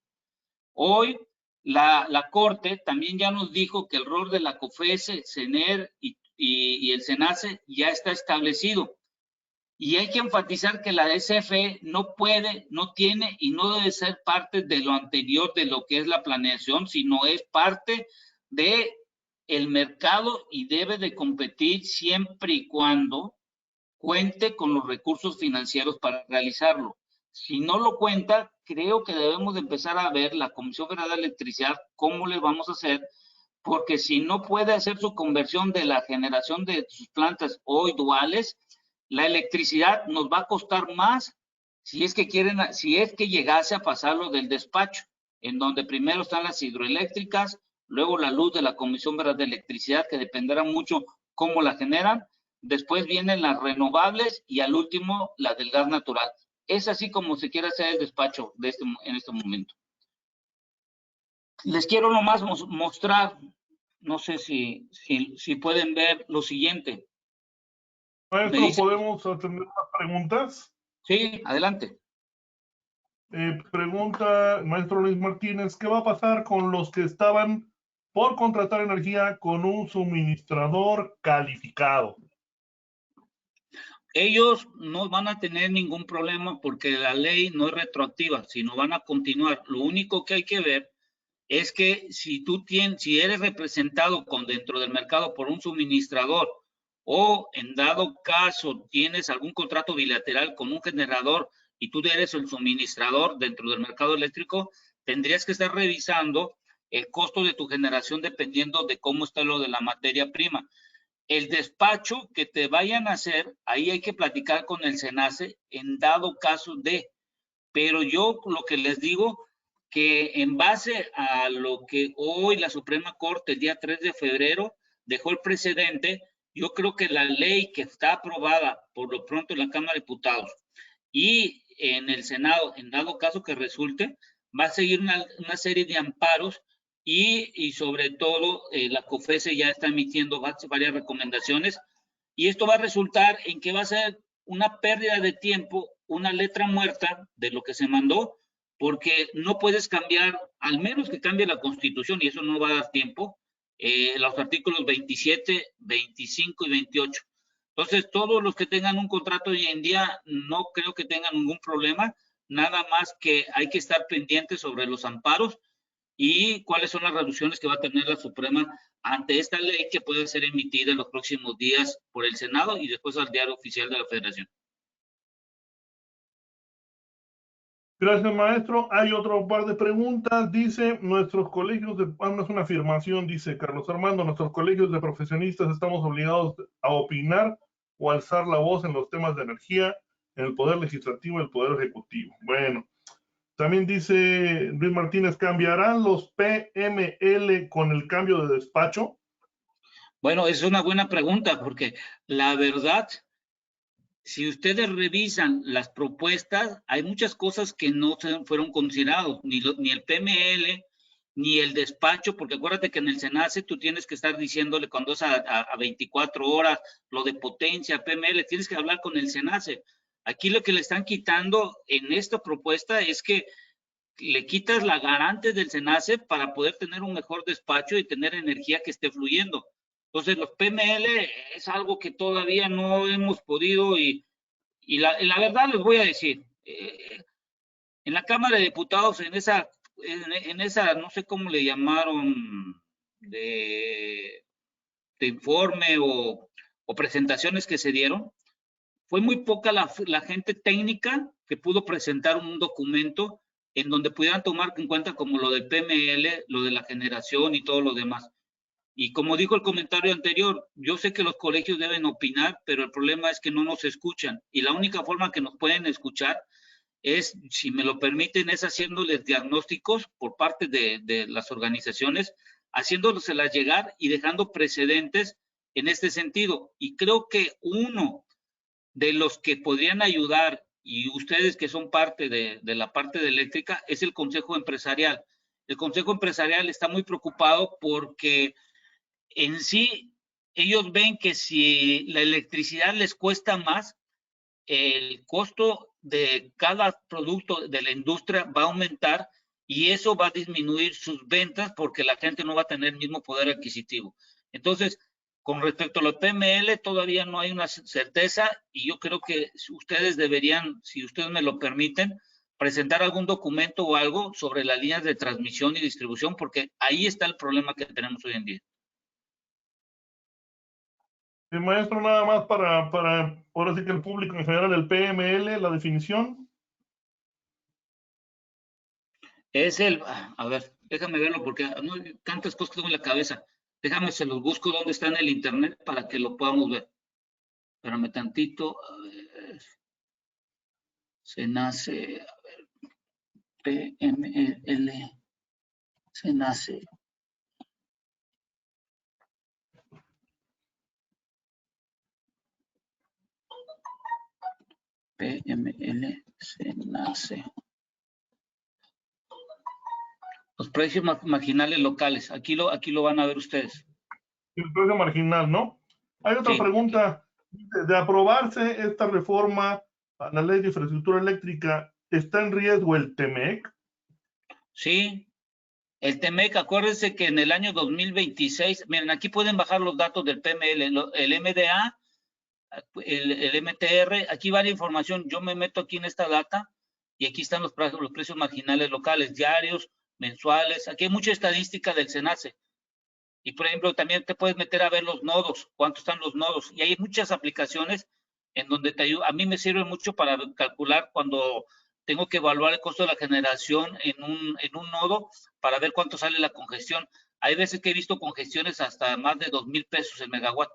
Hoy la Corte también ya nos dijo que el rol de la COFESE, CENER y el SENACE ya está establecido. Y hay que enfatizar que la SFE no puede, no tiene y no debe ser parte de lo anterior de lo que es la planeación, sino es parte de el mercado y debe de competir siempre y cuando cuente con los recursos financieros para realizarlo. Si no lo cuenta, creo que debemos de empezar a ver la Comisión Federal de Electricidad cómo le vamos a hacer, porque si no puede hacer su conversión de la generación de sus plantas hoy duales, la electricidad nos va a costar más si es que llegase a pasarlo del despacho, en donde primero están las hidroeléctricas, luego la luz de la Comisión Federal de Electricidad, que dependerá mucho cómo la generan, después vienen las renovables y al último la del gas natural. Es así como se quiere hacer el despacho en este momento. Les quiero nomás mostrar, no sé si pueden ver lo siguiente. Maestro, ¿podemos atender las preguntas? Sí, adelante. Pregunta maestro Luis Martínez, ¿qué va a pasar con los que estaban por contratar energía con un suministrador calificado? Ellos no van a tener ningún problema porque la ley no es retroactiva, sino van a continuar. Lo único que hay que ver es que si eres representado dentro del mercado por un suministrador o en dado caso tienes algún contrato bilateral con un generador y tú eres el suministrador dentro del mercado eléctrico, tendrías que estar revisando el costo de tu generación dependiendo de cómo está lo de la materia prima. El despacho que te vayan a hacer, ahí hay que platicar con el SENACE en dado caso de, pero yo lo que les digo, que en base a lo que hoy la Suprema Corte, el día 3 de febrero, dejó el precedente, yo creo que la ley que está aprobada por lo pronto en la Cámara de Diputados y en el Senado, en dado caso que resulte, va a seguir una serie de amparos y sobre todo la COFESE ya está emitiendo varias recomendaciones y esto va a resultar en que va a ser una pérdida de tiempo, una letra muerta de lo que se mandó, porque no puedes cambiar, al menos que cambie la Constitución, y eso no va a dar tiempo, los artículos 27, 25 y 28. Entonces, todos los que tengan un contrato hoy en día no creo que tengan ningún problema, nada más que hay que estar pendientes sobre los amparos y cuáles son las reducciones que va a tener la Suprema ante esta ley que puede ser emitida en los próximos días por el Senado y después al Diario Oficial de la Federación. Gracias, maestro. Hay otro par de preguntas. Dice, nuestros colegios de... no es una afirmación, dice Carlos Armando, nuestros colegios de profesionistas estamos obligados a opinar o alzar la voz en los temas de energía, en el Poder Legislativo y el Poder Ejecutivo. Bueno, también dice Luis Martínez, ¿cambiarán los PML con el cambio de despacho? Bueno, es una buena pregunta porque la verdad, si ustedes revisan las propuestas, hay muchas cosas que no fueron considerados, ni el PML, ni el despacho, porque acuérdate que en el SENACE tú tienes que estar diciéndole cuando es a 24 horas, lo de potencia, PML, tienes que hablar con el SENACE. Aquí lo que le están quitando en esta propuesta es que le quitas la garante del SENACE para poder tener un mejor despacho y tener energía que esté fluyendo. Entonces, los PML es algo que todavía no hemos podido y la verdad les voy a decir, en la Cámara de Diputados, en esa, no sé cómo le llamaron, de informe o presentaciones que se dieron, fue muy poca la gente técnica que pudo presentar un documento en donde pudieran tomar en cuenta como lo del PML, lo de la generación y todo lo demás. Y como dijo el comentario anterior, yo sé que los colegios deben opinar, pero el problema es que no nos escuchan. Y la única forma que nos pueden escuchar es, si me lo permiten, es haciéndoles diagnósticos por parte de las organizaciones, haciéndoselas llegar y dejando precedentes en este sentido. Y creo que uno de los que podrían ayudar, y ustedes que son parte de la parte de eléctrica, es el Consejo Empresarial. El Consejo Empresarial está muy preocupado porque en sí ellos ven que si la electricidad les cuesta más, el costo de cada producto de la industria va a aumentar y eso va a disminuir sus ventas porque la gente no va a tener el mismo poder adquisitivo. Entonces, con respecto a los PML, todavía no hay una certeza y yo creo que ustedes deberían, si ustedes me lo permiten, presentar algún documento o algo sobre las líneas de transmisión y distribución, porque ahí está el problema que tenemos hoy en día. Maestro, nada más para ahora sí que el público en general, el PML, la definición. Es el, a ver, déjame verlo porque no, tantas cosas que tengo en la cabeza. Déjame, se los busco dónde está en el internet para que lo podamos ver. Espérame tantito. A ver. Se nace, a ver, PML, se nace. PML, se nace. Los precios marginales locales. Aquí lo van a ver ustedes. El precio marginal, ¿no? Hay otra Sí. pregunta. De aprobarse esta reforma a la ley de infraestructura eléctrica, ¿está en riesgo el TEMEC? Sí. El TEMEC, acuérdense que en el año 2026, miren, aquí pueden bajar los datos del PML, el MDA, el MTR, aquí va la información. Yo me meto aquí en esta data y aquí están los precios marginales locales, diarios, mensuales. Aquí hay mucha estadística del SENACE. Y, por ejemplo, también te puedes meter a ver los nodos, cuántos están los nodos. Y hay muchas aplicaciones en donde te ayuda. A mí me sirve mucho para calcular cuando tengo que evaluar el costo de la generación en un nodo para ver cuánto sale la congestión. Hay veces que he visto congestiones hasta más de 2,000 pesos el megawatt.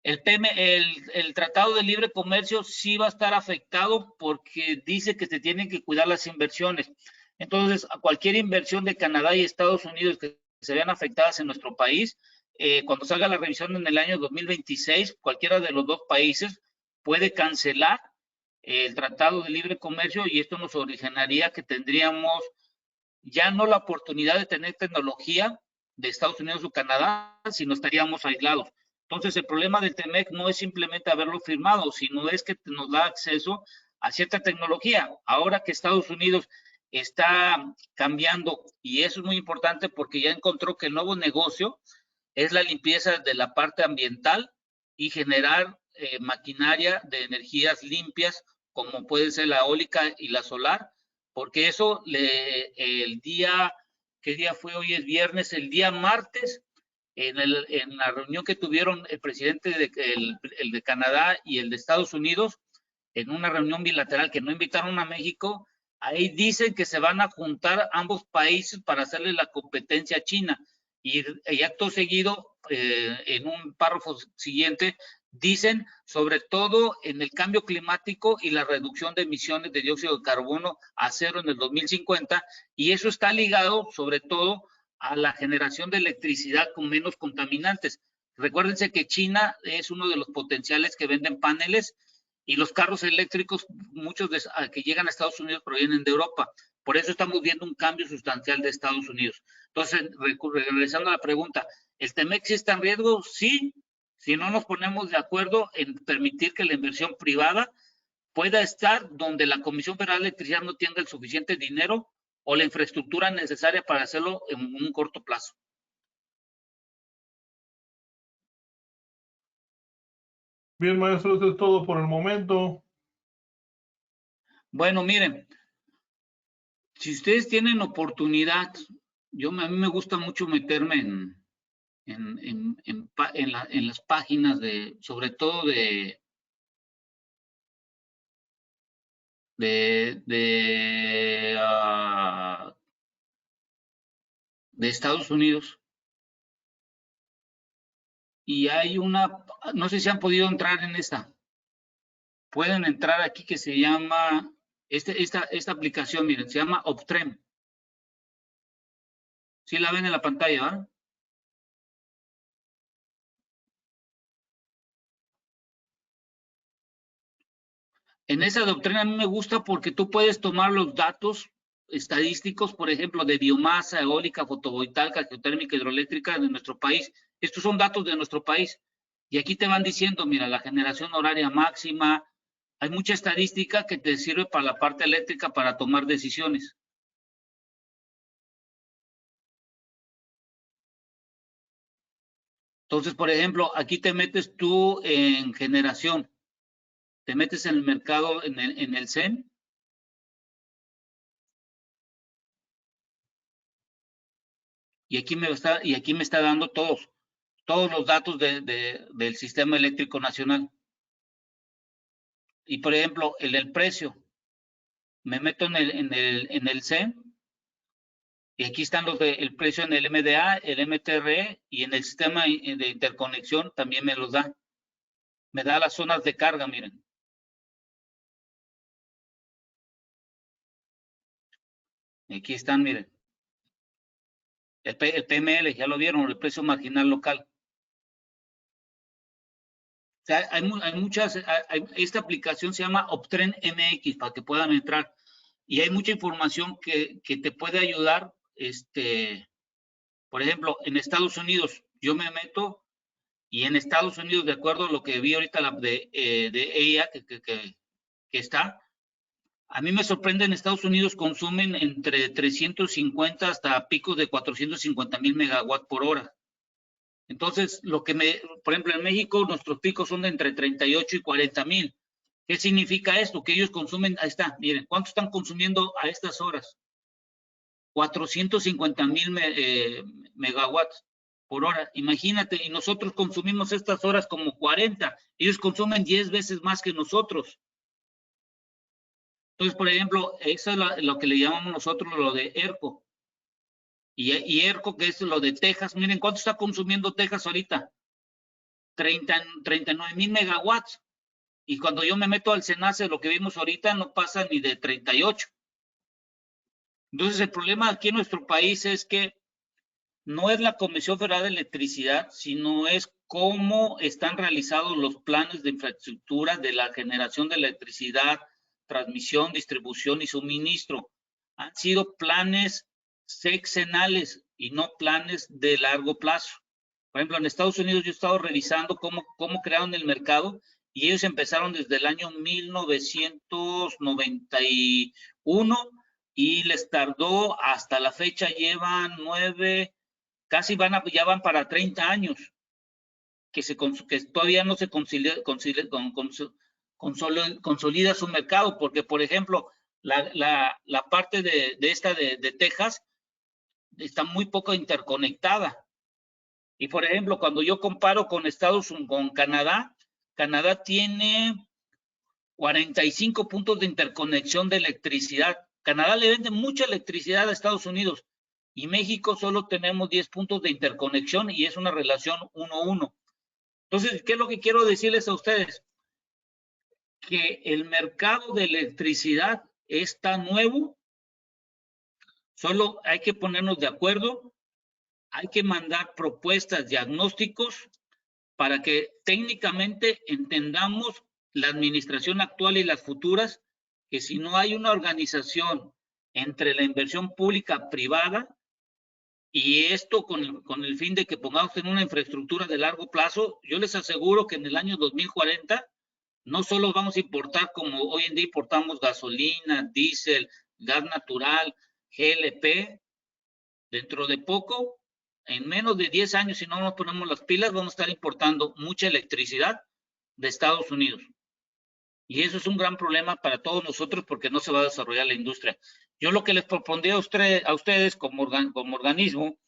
El Tratado de Libre Comercio sí va a estar afectado porque dice que se tienen que cuidar las inversiones. Entonces, a cualquier inversión de Canadá y Estados Unidos que se vean afectadas en nuestro país, cuando salga la revisión en el año 2026, cualquiera de los dos países puede cancelar el Tratado de Libre Comercio y esto nos originaría que tendríamos ya no la oportunidad de tener tecnología de Estados Unidos o Canadá, sino estaríamos aislados. Entonces, el problema del TEMEC no es simplemente haberlo firmado, sino es que nos da acceso a cierta tecnología. Ahora que Estados Unidos está cambiando, y eso es muy importante porque ya encontró que el nuevo negocio es la limpieza de la parte ambiental y generar maquinaria de energías limpias, como puede ser la eólica y la solar, porque eso el día, ¿qué día fue? Hoy es viernes, el día martes, en la reunión que tuvieron el presidente el de Canadá y el de Estados Unidos, en una reunión bilateral que no invitaron a México, ahí dicen que se van a juntar ambos países para hacerle la competencia a China. Y acto seguido, en un párrafo siguiente, dicen sobre todo en el cambio climático y la reducción de emisiones de dióxido de carbono a cero en el 2050, y eso está ligado sobre todo a la generación de electricidad con menos contaminantes. Recuérdense que China es uno de los potenciales que venden paneles y los carros eléctricos, muchos que llegan a Estados Unidos provienen de Europa. Por eso estamos viendo un cambio sustancial de Estados Unidos. Entonces, regresando a la pregunta, ¿el TEMEC sí está en riesgo? Sí, si no nos ponemos de acuerdo en permitir que la inversión privada pueda estar donde la Comisión Federal de Electricidad no tenga el suficiente dinero o la infraestructura necesaria para hacerlo en un corto plazo. Bien, maestro, eso es todo por el momento. Bueno, miren, si ustedes tienen oportunidad, a mí me gusta mucho meterme en las páginas sobre todo de Estados Unidos. Y hay no sé si han podido entrar en esta. Pueden entrar aquí que se llama, esta aplicación, miren, se llama Optrem. ¿Sí la ven en la pantalla, ¿verdad? En esa doctrina a mí me gusta porque tú puedes tomar los datos estadísticos, por ejemplo, de biomasa, eólica, fotovoltaica, geotérmica, hidroeléctrica de nuestro país. Estos son datos de nuestro país. Y aquí te van diciendo, mira, la generación horaria máxima. Hay mucha estadística que te sirve para la parte eléctrica para tomar decisiones. Entonces, por ejemplo, aquí te metes tú en generación. Te metes en el mercado, en el CEN. Y aquí me está dando todos los datos del sistema eléctrico nacional. Y por ejemplo, el precio. me meto en el CEN, y aquí están el precio en el MDA, el MTRE, y en el sistema de interconexión también me los da. Me da las zonas de carga, miren. Aquí están, miren. El PML, ya lo vieron, el precio marginal local. O sea, hay muchas, esta aplicación se llama Optrend MX para que puedan entrar. Y hay mucha información que te puede ayudar. Por ejemplo, en Estados Unidos, yo me meto y en Estados Unidos, de acuerdo a lo que vi ahorita de EIA que está, a mí me sorprende, en Estados Unidos consumen entre 350 hasta picos de 450,000 megawatts por hora. Entonces, por ejemplo, en México nuestros picos son de entre 38 y 40,000. ¿Qué significa esto? Que ellos consumen, ahí está, miren, ¿cuánto están consumiendo a estas horas? 450,000 megawatts por hora. Imagínate, y nosotros consumimos estas horas como 40. Ellos consumen 10 veces más que nosotros. Entonces, por ejemplo, eso es lo que le llamamos nosotros lo de ERCO. Y ERCO, que es lo de Texas, miren, ¿cuánto está consumiendo Texas ahorita? 39,000 megawatts. Y cuando yo me meto al SENACE, lo que vimos ahorita no pasa ni de 38. Entonces, el problema aquí en nuestro país es que no es la Comisión Federal de Electricidad, sino es cómo están realizados los planes de infraestructura de la generación de electricidad, transmisión, distribución y suministro. Han sido planes sexenales y no planes de largo plazo. Por ejemplo, en Estados Unidos yo he estado revisando cómo crearon el mercado y ellos empezaron desde el año 1991 y les tardó hasta la fecha, llevan 9, casi ya van para 30 años que todavía no se consolida su mercado, porque por ejemplo, la parte de Texas está muy poco interconectada. Y por ejemplo, cuando yo comparo con Canadá, Canadá tiene 45 puntos de interconexión de electricidad. Canadá le vende mucha electricidad a Estados Unidos y México solo tenemos 10 puntos de interconexión y es una relación 1-1. Entonces, ¿qué es lo que quiero decirles a ustedes? Que el mercado de electricidad está nuevo, solo hay que ponernos de acuerdo, hay que mandar propuestas, diagnósticos, para que técnicamente entendamos la administración actual y las futuras, que si no hay una organización entre la inversión pública privada y esto con el fin de que pongamos en una infraestructura de largo plazo, yo les aseguro que en el año 2040 no solo vamos a importar como hoy en día importamos gasolina, diésel, gas natural, GLP, dentro de poco, en menos de 10 años, si no nos ponemos las pilas, vamos a estar importando mucha electricidad de Estados Unidos. Y eso es un gran problema para todos nosotros porque no se va a desarrollar la industria. Yo lo que les propondría a ustedes como organismo,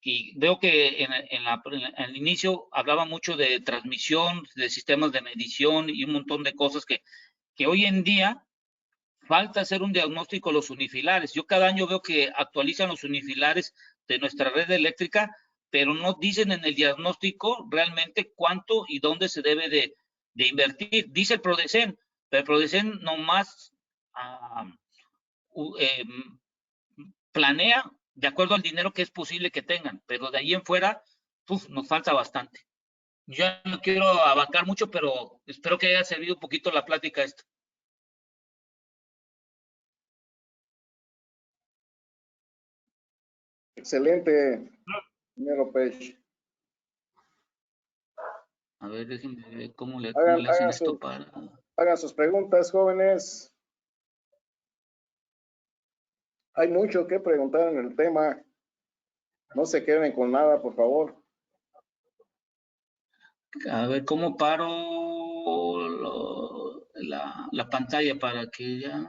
y veo que en el inicio hablaba mucho de transmisión, de sistemas de medición y un montón de cosas que hoy en día falta hacer un diagnóstico de los unifilares. Yo cada año veo que actualizan los unifilares de nuestra red eléctrica, pero no dicen en el diagnóstico realmente cuánto y dónde se debe de invertir. Dice el PRODECEN, pero el PRODECEN nomás planea de acuerdo al dinero que es posible que tengan, pero de ahí en fuera nos falta bastante. Yo no quiero abarcar mucho, pero espero que haya servido un poquito la plática esta. Excelente, señor Pech. A ver, déjenme ver cómo le hacen esto para... Hagan sus preguntas, jóvenes. Hay mucho que preguntar en el tema. No se queden con nada, por favor. A ver, ¿cómo paro la pantalla para que ya...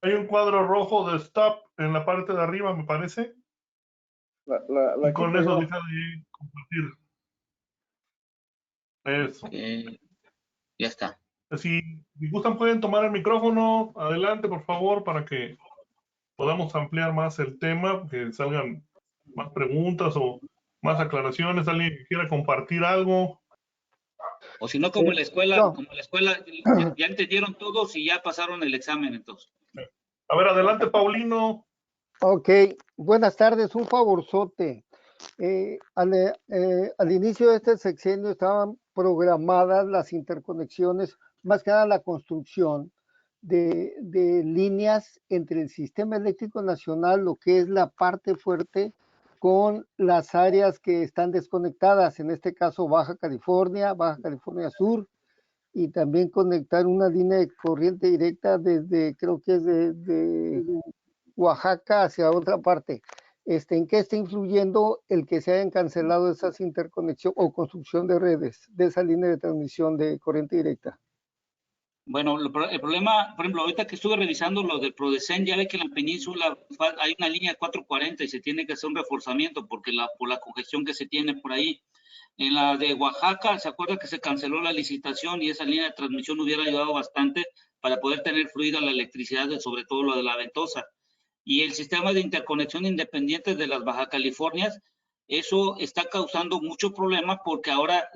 Hay un cuadro rojo de stop en la parte de arriba, me parece. Y con eso deja de compartir. Eso. Ya está. Si gustan pueden tomar el micrófono, adelante por favor, para que podamos ampliar más el tema, que salgan más preguntas o más aclaraciones, alguien que quiera compartir algo. O si no, como en la escuela, no. ya entendieron todos y ya pasaron el examen entonces. A ver, adelante Paulino. Ok, buenas tardes, un favorzote. Al inicio de este sexenio estaban programadas las interconexiones, más que nada la construcción de líneas entre el sistema eléctrico nacional, lo que es la parte fuerte, con las áreas que están desconectadas, en este caso Baja California Sur, y también conectar una línea de corriente directa desde, creo que es de Oaxaca hacia otra parte. ¿En qué está influyendo el que se hayan cancelado esas interconexiones o construcción de redes de esa línea de transmisión de corriente directa? Bueno, el problema, por ejemplo, ahorita que estuve revisando lo del Prodecen, ya ve que en la península hay una línea 440 y se tiene que hacer un reforzamiento por la congestión que se tiene por ahí. En la de Oaxaca, ¿se acuerda que se canceló la licitación y esa línea de transmisión hubiera ayudado bastante para poder tener fluida la electricidad, sobre todo lo de la Ventosa? Y el sistema de interconexión independiente de las Baja Californias, eso está causando mucho problema porque ahora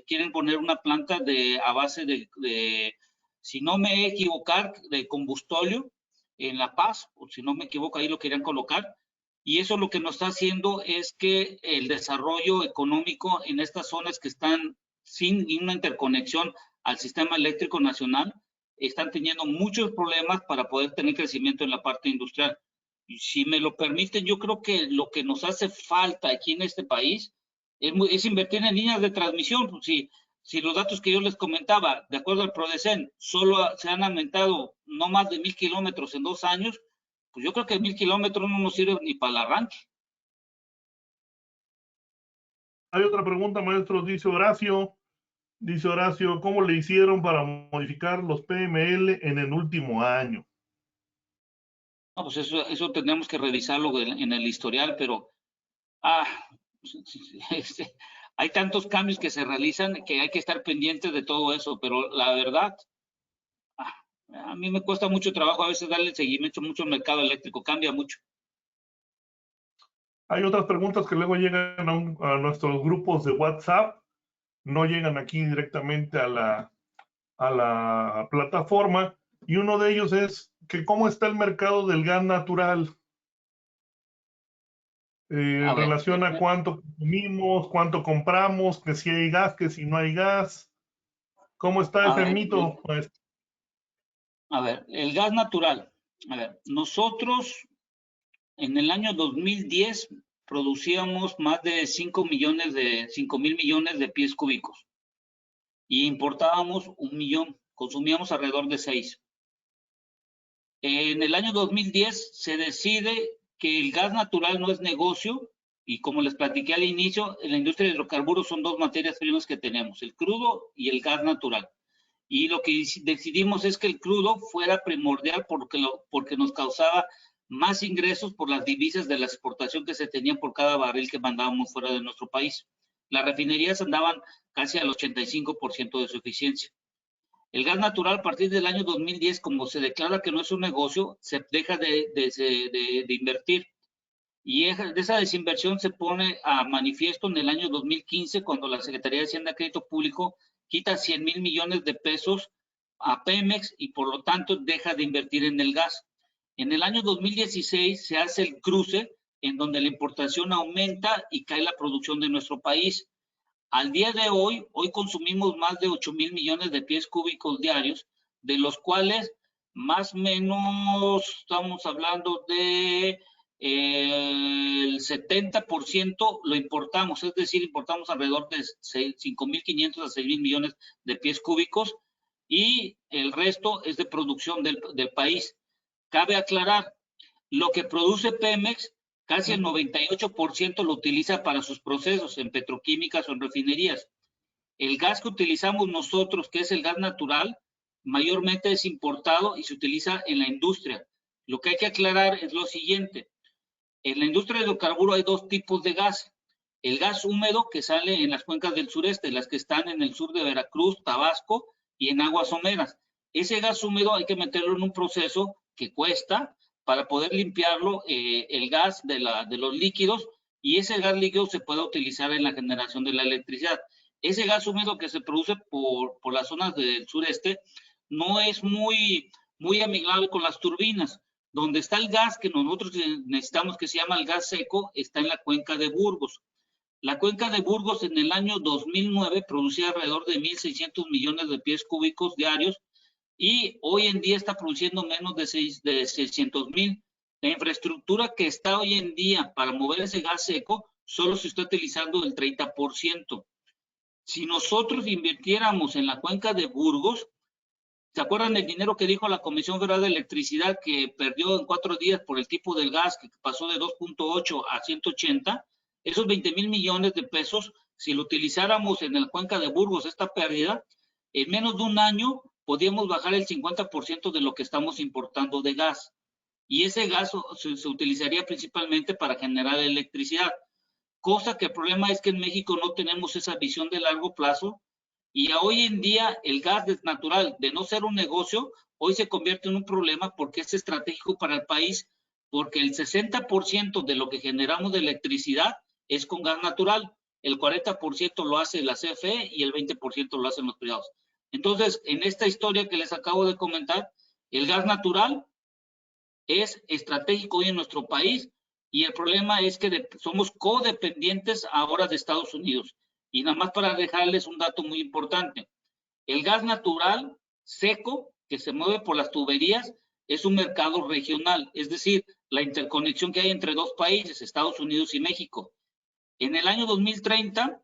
quieren poner una planta a base de, si no me equivocar, de combustóleo en La Paz, o si no me equivoco, ahí lo querían colocar. Y eso lo que nos está haciendo es que el desarrollo económico en estas zonas que están sin una interconexión al sistema eléctrico nacional, están teniendo muchos problemas para poder tener crecimiento en la parte industrial. Y si me lo permiten, yo creo que lo que nos hace falta aquí en este país es invertir en líneas de transmisión. Si los datos que yo les comentaba, de acuerdo al Prodecen, solo se han aumentado no más de 1,000 kilómetros en 2 años, pues yo creo que 1,000 kilómetros no nos sirve ni para el arranque. Hay otra pregunta, maestro, dice Horacio, ¿cómo le hicieron para modificar los PML en el último año? No, pues eso tendremos que revisarlo en el historial, pero hay tantos cambios que se realizan que hay que estar pendientes de todo eso, pero la verdad, a mí me cuesta mucho trabajo a veces darle seguimiento mucho al mercado eléctrico, cambia mucho. Hay otras preguntas que luego llegan a nuestros grupos de WhatsApp, no llegan aquí directamente a la plataforma, y uno de ellos es que cómo está el mercado del gas natural en relación a cuánto consumimos, cuánto compramos, que si hay gas, que si no hay gas. ¿Cómo está ese mito? A ver, el gas natural. A ver, nosotros en el año 2010 producíamos más de 5,000 millones de pies cúbicos y importábamos 1 millón, consumíamos alrededor de 6. En el año 2010 se decide que el gas natural no es negocio y, como les platiqué al inicio, en la industria de hidrocarburos son 2 materias primas que tenemos, el crudo y el gas natural. Y lo que decidimos es que el crudo fuera primordial porque nos causaba más ingresos por las divisas de la exportación que se tenían por cada barril que mandábamos fuera de nuestro país. Las refinerías andaban casi al 85% de su eficiencia. El gas natural, a partir del año 2010, como se declara que no es un negocio, se deja de invertir. Y de esa desinversión se pone a manifiesto en el año 2015, cuando la Secretaría de Hacienda y Crédito Público quita 100,000 millones de pesos a Pemex y por lo tanto deja de invertir en el gas. En el año 2016 se hace el cruce en donde la importación aumenta y cae la producción de nuestro país. Al día de hoy consumimos más de 8,000 millones de pies cúbicos diarios, de los cuales más o menos estamos hablando de el 70% lo importamos, es decir, importamos alrededor de 5,500 a 6,000 millones de pies cúbicos y el resto es de producción del país. Cabe aclarar, lo que produce Pemex, casi el 98% lo utiliza para sus procesos en petroquímicas o en refinerías. El gas que utilizamos nosotros, que es el gas natural, mayormente es importado y se utiliza en la industria. Lo que hay que aclarar es lo siguiente. En la industria de hidrocarburos hay 2 tipos de gas. El gas húmedo que sale en las cuencas del sureste, las que están en el sur de Veracruz, Tabasco y en aguas someras. Ese gas húmedo hay que meterlo en un proceso que cuesta para poder limpiarlo, el gas de los líquidos, y ese gas líquido se puede utilizar en la generación de la electricidad. Ese gas húmedo que se produce por las zonas del sureste no es muy amigable con las turbinas. Donde está el gas que nosotros necesitamos, que se llama el gas seco, está en la cuenca de Burgos. La cuenca de Burgos en el año 2009 producía alrededor de 1.600 millones de pies cúbicos diarios y hoy en día está produciendo menos de 600.000. La infraestructura que está hoy en día para mover ese gas seco solo se está utilizando el 30%. Si nosotros invirtiéramos en la cuenca de Burgos, ¿se acuerdan del dinero que dijo la Comisión Federal de Electricidad que perdió en 4 días por el tipo del gas que pasó de 2.8 a 180? Esos 20.000 millones de pesos, si lo utilizáramos en la cuenca de Burgos, esta pérdida, en menos de un año podríamos bajar el 50% de lo que estamos importando de gas. Y ese gas se utilizaría principalmente para generar electricidad. Cosa que el problema es que en México no tenemos esa visión de largo plazo. Y hoy en día el gas natural, de no ser un negocio, hoy se convierte en un problema porque es estratégico para el país, porque el 60% de lo que generamos de electricidad es con gas natural, el 40% lo hace la CFE y el 20% lo hacen los privados. Entonces, en esta historia que les acabo de comentar, el gas natural es estratégico hoy en nuestro país y el problema es que somos codependientes ahora de Estados Unidos. Y nada más para dejarles un dato muy importante. El gas natural seco que se mueve por las tuberías es un mercado regional, es decir, la interconexión que hay entre dos países, Estados Unidos y México. En el año 2030,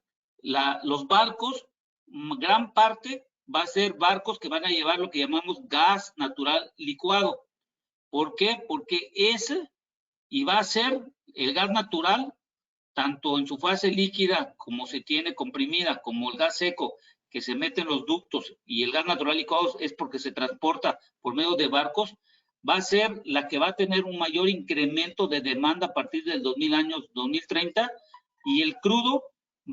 los barcos, gran parte va a ser barcos que van a llevar lo que llamamos gas natural licuado. ¿Por qué? Porque y va a ser el gas natural, tanto en su fase líquida como se tiene comprimida, como el gas seco que se mete en los ductos y el gas natural licuado es porque se transporta por medio de barcos, va a ser la que va a tener un mayor incremento de demanda a partir del 2030 y el crudo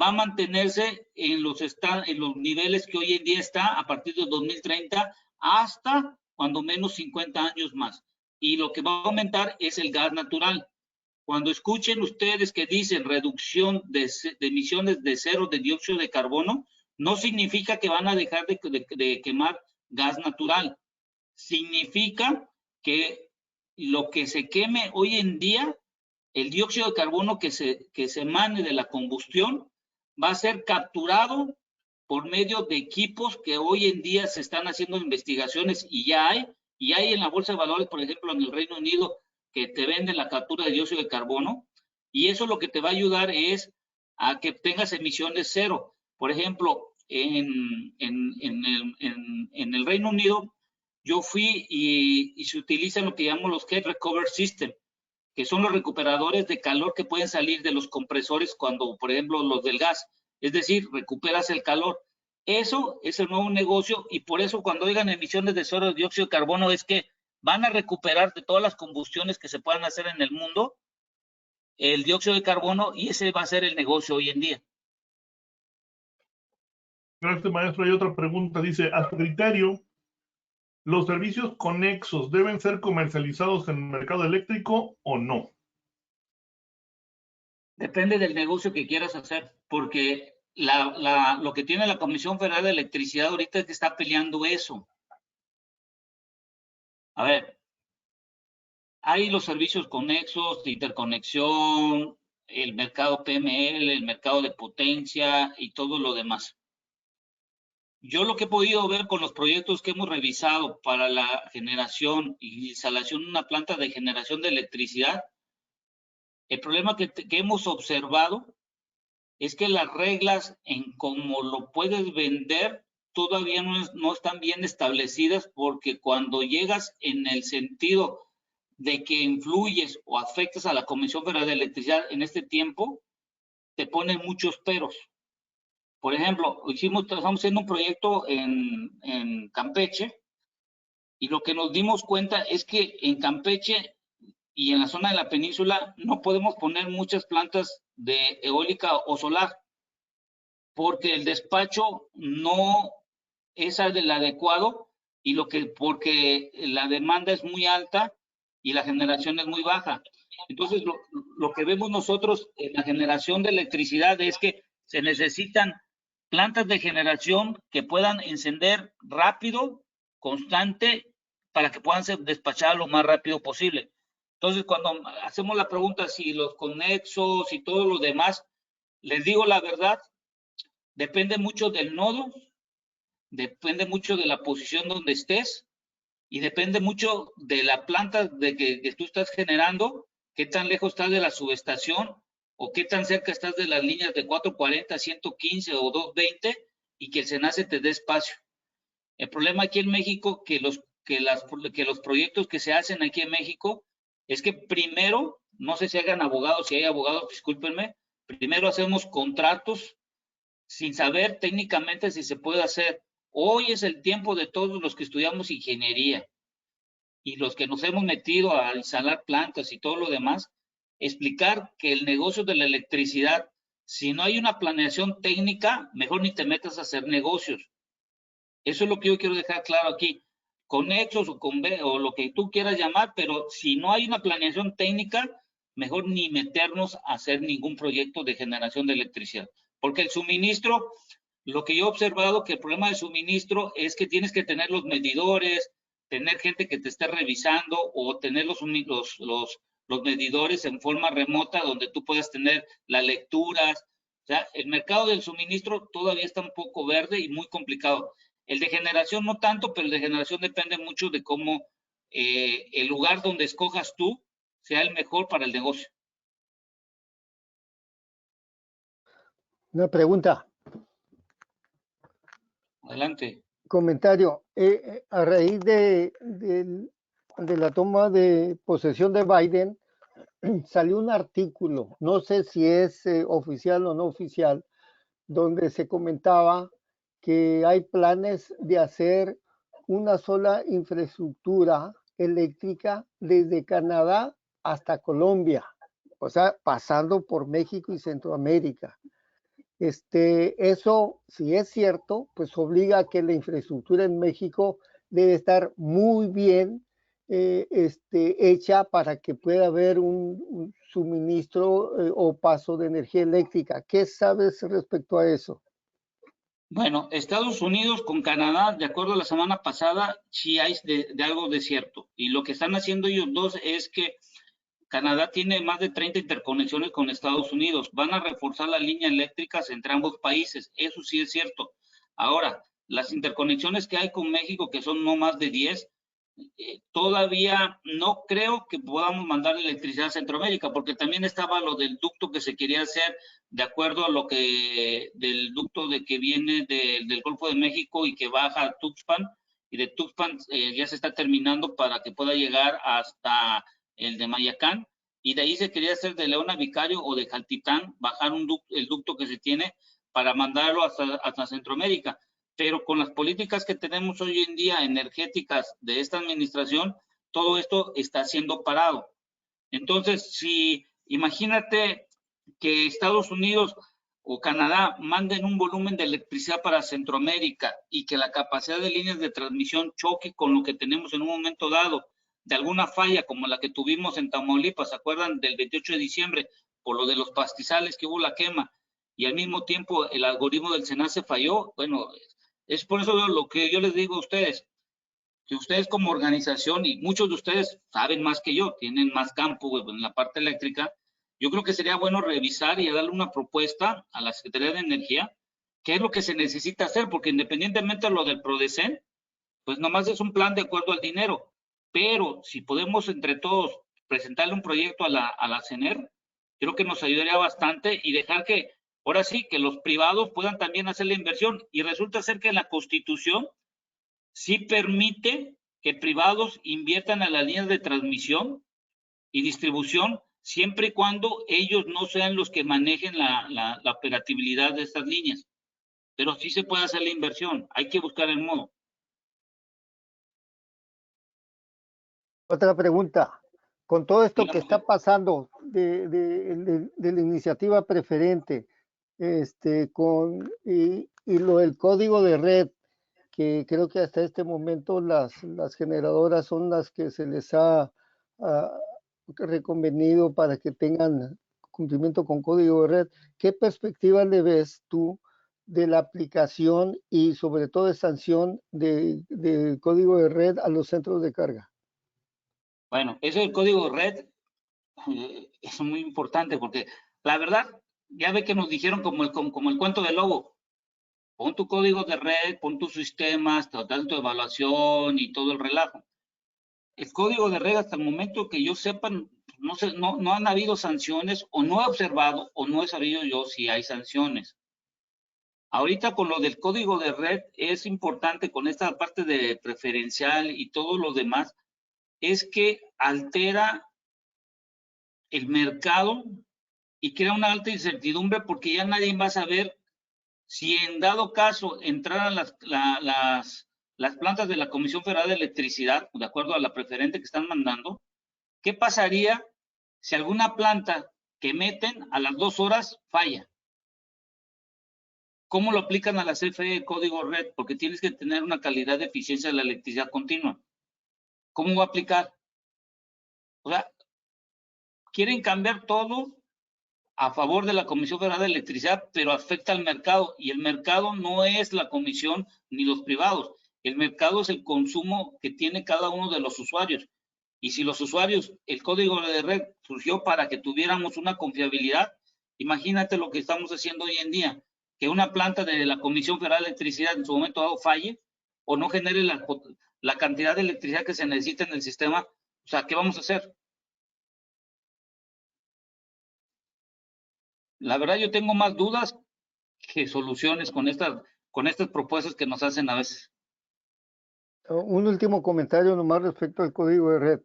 va a mantenerse en los niveles que hoy en día está a partir del 2030 hasta cuando menos 50 años más. Y lo que va a aumentar es el gas natural. Cuando escuchen ustedes que dicen reducción de emisiones de cero de dióxido de carbono, no significa que van a dejar de quemar gas natural. Significa que lo que se queme hoy en día, el dióxido de carbono que se emane de la combustión, va a ser capturado por medio de equipos que hoy en día se están haciendo investigaciones y ya hay en la Bolsa de Valores, por ejemplo, en el Reino Unido, que te venden la captura de dióxido de carbono, y eso lo que te va a ayudar es a que tengas emisiones cero. Por ejemplo, en el Reino Unido, yo fui y se utilizan lo que llamamos los Heat Recovery System, que son los recuperadores de calor que pueden salir de los compresores cuando, por ejemplo, los del gas, es decir, recuperas el calor. Eso es el nuevo negocio y por eso cuando oigan emisiones de cero de dióxido de carbono es que van a recuperar de todas las combustiones que se puedan hacer en el mundo el dióxido de carbono y ese va a ser el negocio hoy en día. Gracias, maestro. Hay otra pregunta. Dice, a su criterio, ¿los servicios conexos deben ser comercializados en el mercado eléctrico o no? Depende del negocio que quieras hacer, porque lo que tiene la Comisión Federal de Electricidad ahorita es que está peleando eso. A ver, hay los servicios conexos de interconexión, el mercado PML, el mercado de potencia y todo lo demás. Yo lo que he podido ver con los proyectos que hemos revisado para la generación y instalación de una planta de generación de electricidad, el problema que hemos observado es que las reglas en cómo lo puedes vender todavía no están bien establecidas porque cuando llegas en el sentido de que influyes o afectas a la Comisión Federal de Electricidad en este tiempo, te ponen muchos peros. Por ejemplo, estamos haciendo un proyecto en Campeche y lo que nos dimos cuenta es que en Campeche y en la zona de la península no podemos poner muchas plantas de eólica o solar porque el despacho no es el adecuado y porque la demanda es muy alta y la generación es muy baja. Entonces, lo que vemos nosotros en la generación de electricidad es que se necesitan plantas de generación que puedan encender rápido, constante, para que puedan ser despachadas lo más rápido posible. Entonces, cuando hacemos la pregunta si los conexos y todo lo demás, les digo la verdad, depende mucho del nodo, depende mucho de la posición donde estés y depende mucho de la planta que tú estás generando, qué tan lejos estás de la subestación o qué tan cerca estás de las líneas de 440, 115 o 220 y que el SENACE te dé espacio. El problema aquí en México, que los proyectos que se hacen aquí en México, es que primero, no sé si hagan abogados, si hay abogados, discúlpenme, primero hacemos contratos sin saber técnicamente si se puede hacer. Hoy es el tiempo de todos los que estudiamos ingeniería y los que nos hemos metido a instalar plantas y todo lo demás, explicar que el negocio de la electricidad, si no hay una planeación técnica, mejor ni te metas a hacer negocios. Eso es lo que yo quiero dejar claro aquí. Con Nexos o lo que tú quieras llamar, pero si no hay una planeación técnica, mejor ni meternos a hacer ningún proyecto de generación de electricidad. Porque el suministro, lo que yo he observado, que el problema de suministro es que tienes que tener los medidores, tener gente que te esté revisando o tener los medidores en forma remota donde tú puedas tener las lecturas. O sea, el mercado del suministro todavía está un poco verde y muy complicado. El de generación no tanto, pero el de generación depende mucho de cómo el lugar donde escojas tú sea el mejor para el negocio. Una pregunta. Adelante. Comentario. A raíz de la toma de posesión de Biden, salió un artículo, no sé si es oficial o no oficial, donde se comentaba que hay planes de hacer una sola infraestructura eléctrica desde Canadá hasta Colombia, o sea, pasando por México y Centroamérica. Eso, si es cierto, pues obliga a que la infraestructura en México debe estar muy bien hecha para que pueda haber un suministro o paso de energía eléctrica. ¿Qué sabes respecto a eso? Bueno, Estados Unidos con Canadá, de acuerdo a la semana pasada, sí hay de algo de cierto. Y lo que están haciendo ellos dos es que Canadá tiene más de 30 interconexiones con Estados Unidos. Van a reforzar las líneas eléctricas entre ambos países. Eso sí es cierto. Ahora, las interconexiones que hay con México, que son no más de 10, todavía no creo que podamos mandar electricidad a Centroamérica, porque también estaba lo del ducto que se quería hacer de acuerdo a lo que del ducto que viene del Golfo de México y que baja a Tuxpan, y de Tuxpan ya se está terminando para que pueda llegar hasta el de Mayacán, y de ahí se quería hacer de León a Vicario o de Jaltitán, bajar el ducto que se tiene para mandarlo hasta Centroamérica. Pero con las políticas que tenemos hoy en día energéticas de esta administración, todo esto está siendo parado. Entonces, imagínate que Estados Unidos o Canadá manden un volumen de electricidad para Centroamérica y que la capacidad de líneas de transmisión choque con lo que tenemos en un momento dado, de alguna falla como la que tuvimos en Tamaulipas, ¿se acuerdan? Del 28 de diciembre, por lo de los pastizales que hubo la quema, y al mismo tiempo el algoritmo del SENACE falló. Bueno, es por eso lo que yo les digo a ustedes, que ustedes como organización, y muchos de ustedes saben más que yo, tienen más campo en la parte eléctrica, yo creo que sería bueno revisar y darle una propuesta a la Secretaría de Energía, qué es lo que se necesita hacer, porque independientemente de lo del PRODECEN, pues nomás es un plan de acuerdo al dinero, pero si podemos entre todos presentarle un proyecto a la CENER, creo que nos ayudaría bastante y dejar que, ahora sí, que los privados puedan también hacer la inversión. Y resulta ser que la Constitución sí permite que privados inviertan a las líneas de transmisión y distribución, siempre y cuando ellos no sean los que manejen la operatividad de estas líneas. Pero sí se puede hacer la inversión, hay que buscar el modo. Otra pregunta. Con todo esto que está pasando de la iniciativa preferente, y lo del código de red, que creo que hasta este momento las generadoras son las que se les ha reconvenido para que tengan cumplimiento con código de red. ¿Qué perspectiva le ves tú de la aplicación y sobre todo de sanción de código de red a los centros de carga? Bueno, eso del código de red es muy importante porque la verdad, ya ve que nos dijeron como el cuento del lobo. Pon tu código de red, pon tus sistemas, total tu evaluación y todo el relajo. El código de red hasta el momento que yo sepa, no han habido sanciones o no he observado o no he sabido yo si hay sanciones. Ahorita con lo del código de red es importante con esta parte de preferencial y todo lo demás, es que altera el mercado y crea una alta incertidumbre porque ya nadie va a saber si en dado caso entraran las plantas de la Comisión Federal de Electricidad, de acuerdo a la preferente que están mandando, ¿qué pasaría si alguna planta que meten a las 2 horas falla? ¿Cómo lo aplican a la CFE código red? Porque tienes que tener una calidad de eficiencia de la electricidad continua. ¿Cómo va a aplicar? O sea, quieren cambiar todo a favor de la Comisión Federal de Electricidad, pero afecta al mercado, y el mercado no es la comisión ni los privados. El mercado es el consumo que tiene cada uno de los usuarios. Y si los usuarios, el código de red surgió para que tuviéramos una confiabilidad, imagínate lo que estamos haciendo hoy en día, que una planta de la Comisión Federal de Electricidad en su momento dado falle o no genere la cantidad de electricidad que se necesita en el sistema. O sea, ¿qué vamos a hacer? La verdad, yo tengo más dudas que soluciones con estas propuestas que nos hacen a veces. Un último comentario nomás respecto al código de red.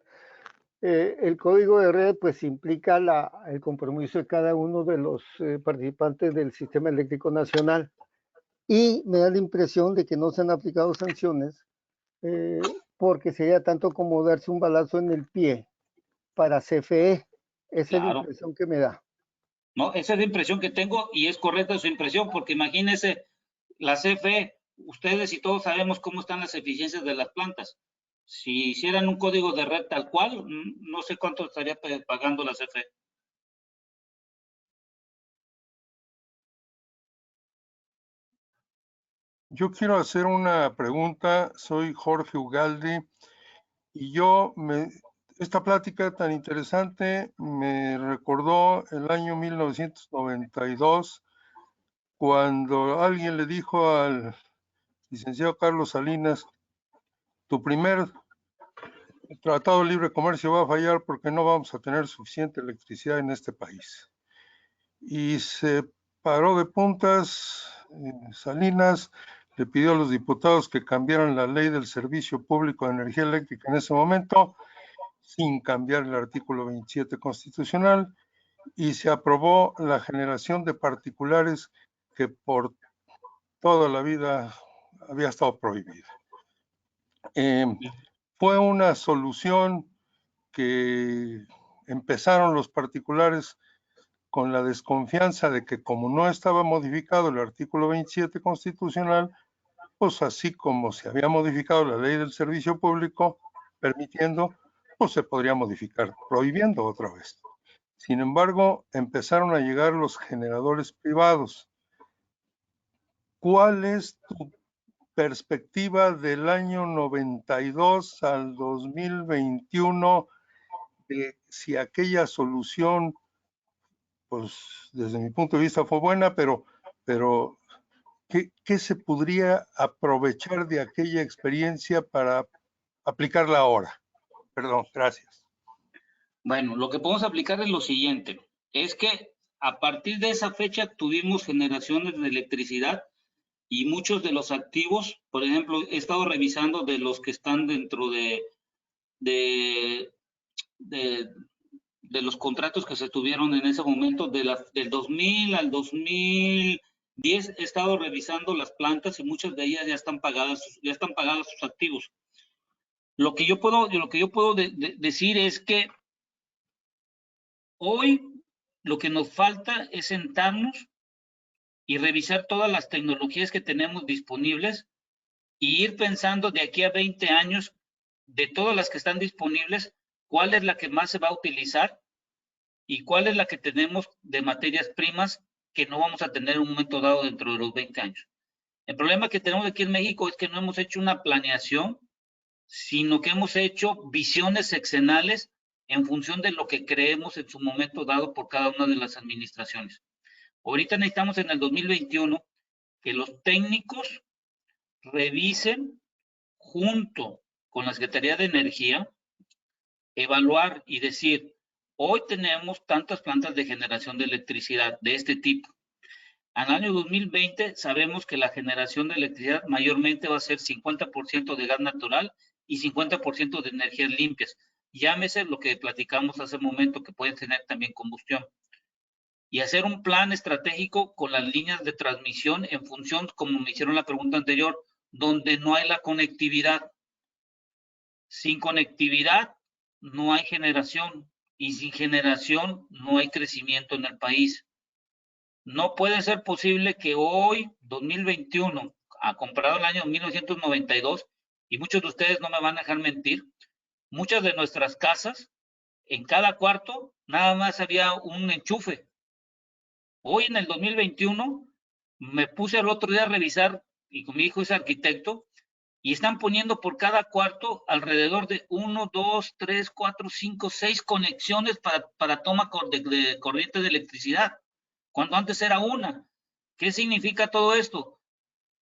El código de red pues implica el compromiso de cada uno de los participantes del sistema eléctrico nacional, y me da la impresión de que no se han aplicado sanciones porque sería tanto como darse un balazo en el pie para CFE. Esa es la impresión que me da. No, esa es la impresión que tengo y es correcta su impresión, porque imagínense la CFE, ustedes y todos sabemos cómo están las eficiencias de las plantas. Si hicieran un código de red tal cual, no sé cuánto estaría pagando la CFE. Yo quiero hacer una pregunta. Soy Jorge Ugalde y esta plática tan interesante me recordó el año 1992, cuando alguien le dijo al licenciado Carlos Salinas: tu primer tratado de libre comercio va a fallar porque no vamos a tener suficiente electricidad en este país. Y se paró de puntas. Salinas le pidió a los diputados que cambiaran la ley del Servicio Público de Energía Eléctrica en ese momento, sin cambiar el artículo 27 constitucional, y se aprobó la generación de particulares que por toda la vida había estado prohibida. Fue una solución que empezaron los particulares con la desconfianza de que, como no estaba modificado el artículo 27 constitucional, pues así como se había modificado la ley del servicio público, permitiendo, pues se podría modificar, prohibiendo otra vez. Sin embargo, empezaron a llegar los generadores privados. ¿Cuál es tu perspectiva del año 92 al 2021 de si aquella solución, pues desde mi punto de vista fue buena, pero ¿qué se podría aprovechar de aquella experiencia para aplicarla ahora? Perdón, gracias. Bueno, lo que podemos aplicar es lo siguiente, es que a partir de esa fecha tuvimos generaciones de electricidad y muchos de los activos, por ejemplo, he estado revisando de los que están dentro de los contratos que se tuvieron en ese momento, del 2000 al 2010, he estado revisando las plantas y muchas de ellas ya están pagadas sus activos. Lo que yo puedo decir es que hoy lo que nos falta es sentarnos y revisar todas las tecnologías que tenemos disponibles y ir pensando de aquí a 20 años, de todas las que están disponibles, cuál es la que más se va a utilizar y cuál es la que tenemos de materias primas que no vamos a tener en un momento dado dentro de los 20 años. El problema que tenemos aquí en México es que no hemos hecho una planeación, sino que hemos hecho visiones sexenales en función de lo que creemos en su momento dado por cada una de las administraciones. Ahorita necesitamos en el 2021 que los técnicos revisen junto con la Secretaría de Energía, evaluar y decir, hoy tenemos tantas plantas de generación de electricidad de este tipo. Al año 2020 sabemos que la generación de electricidad mayormente va a ser 50% de gas natural y 50% de energías limpias. Llámese lo que platicamos hace un momento, que pueden tener también combustión. Y hacer un plan estratégico con las líneas de transmisión en función, como me hicieron la pregunta anterior, donde no hay la conectividad. Sin conectividad no hay generación y sin generación no hay crecimiento en el país. No puede ser posible que hoy, 2021, ha comprado el año 1992, y muchos de ustedes no me van a dejar mentir, muchas de nuestras casas, en cada cuarto, nada más había un enchufe. Hoy en el 2021, me puse el otro día a revisar, y con mi hijo es arquitecto, y están poniendo por cada cuarto alrededor de 1, 2, 3, 4, 5, 6 conexiones para toma de corriente de electricidad, cuando antes era una. ¿Qué significa todo esto?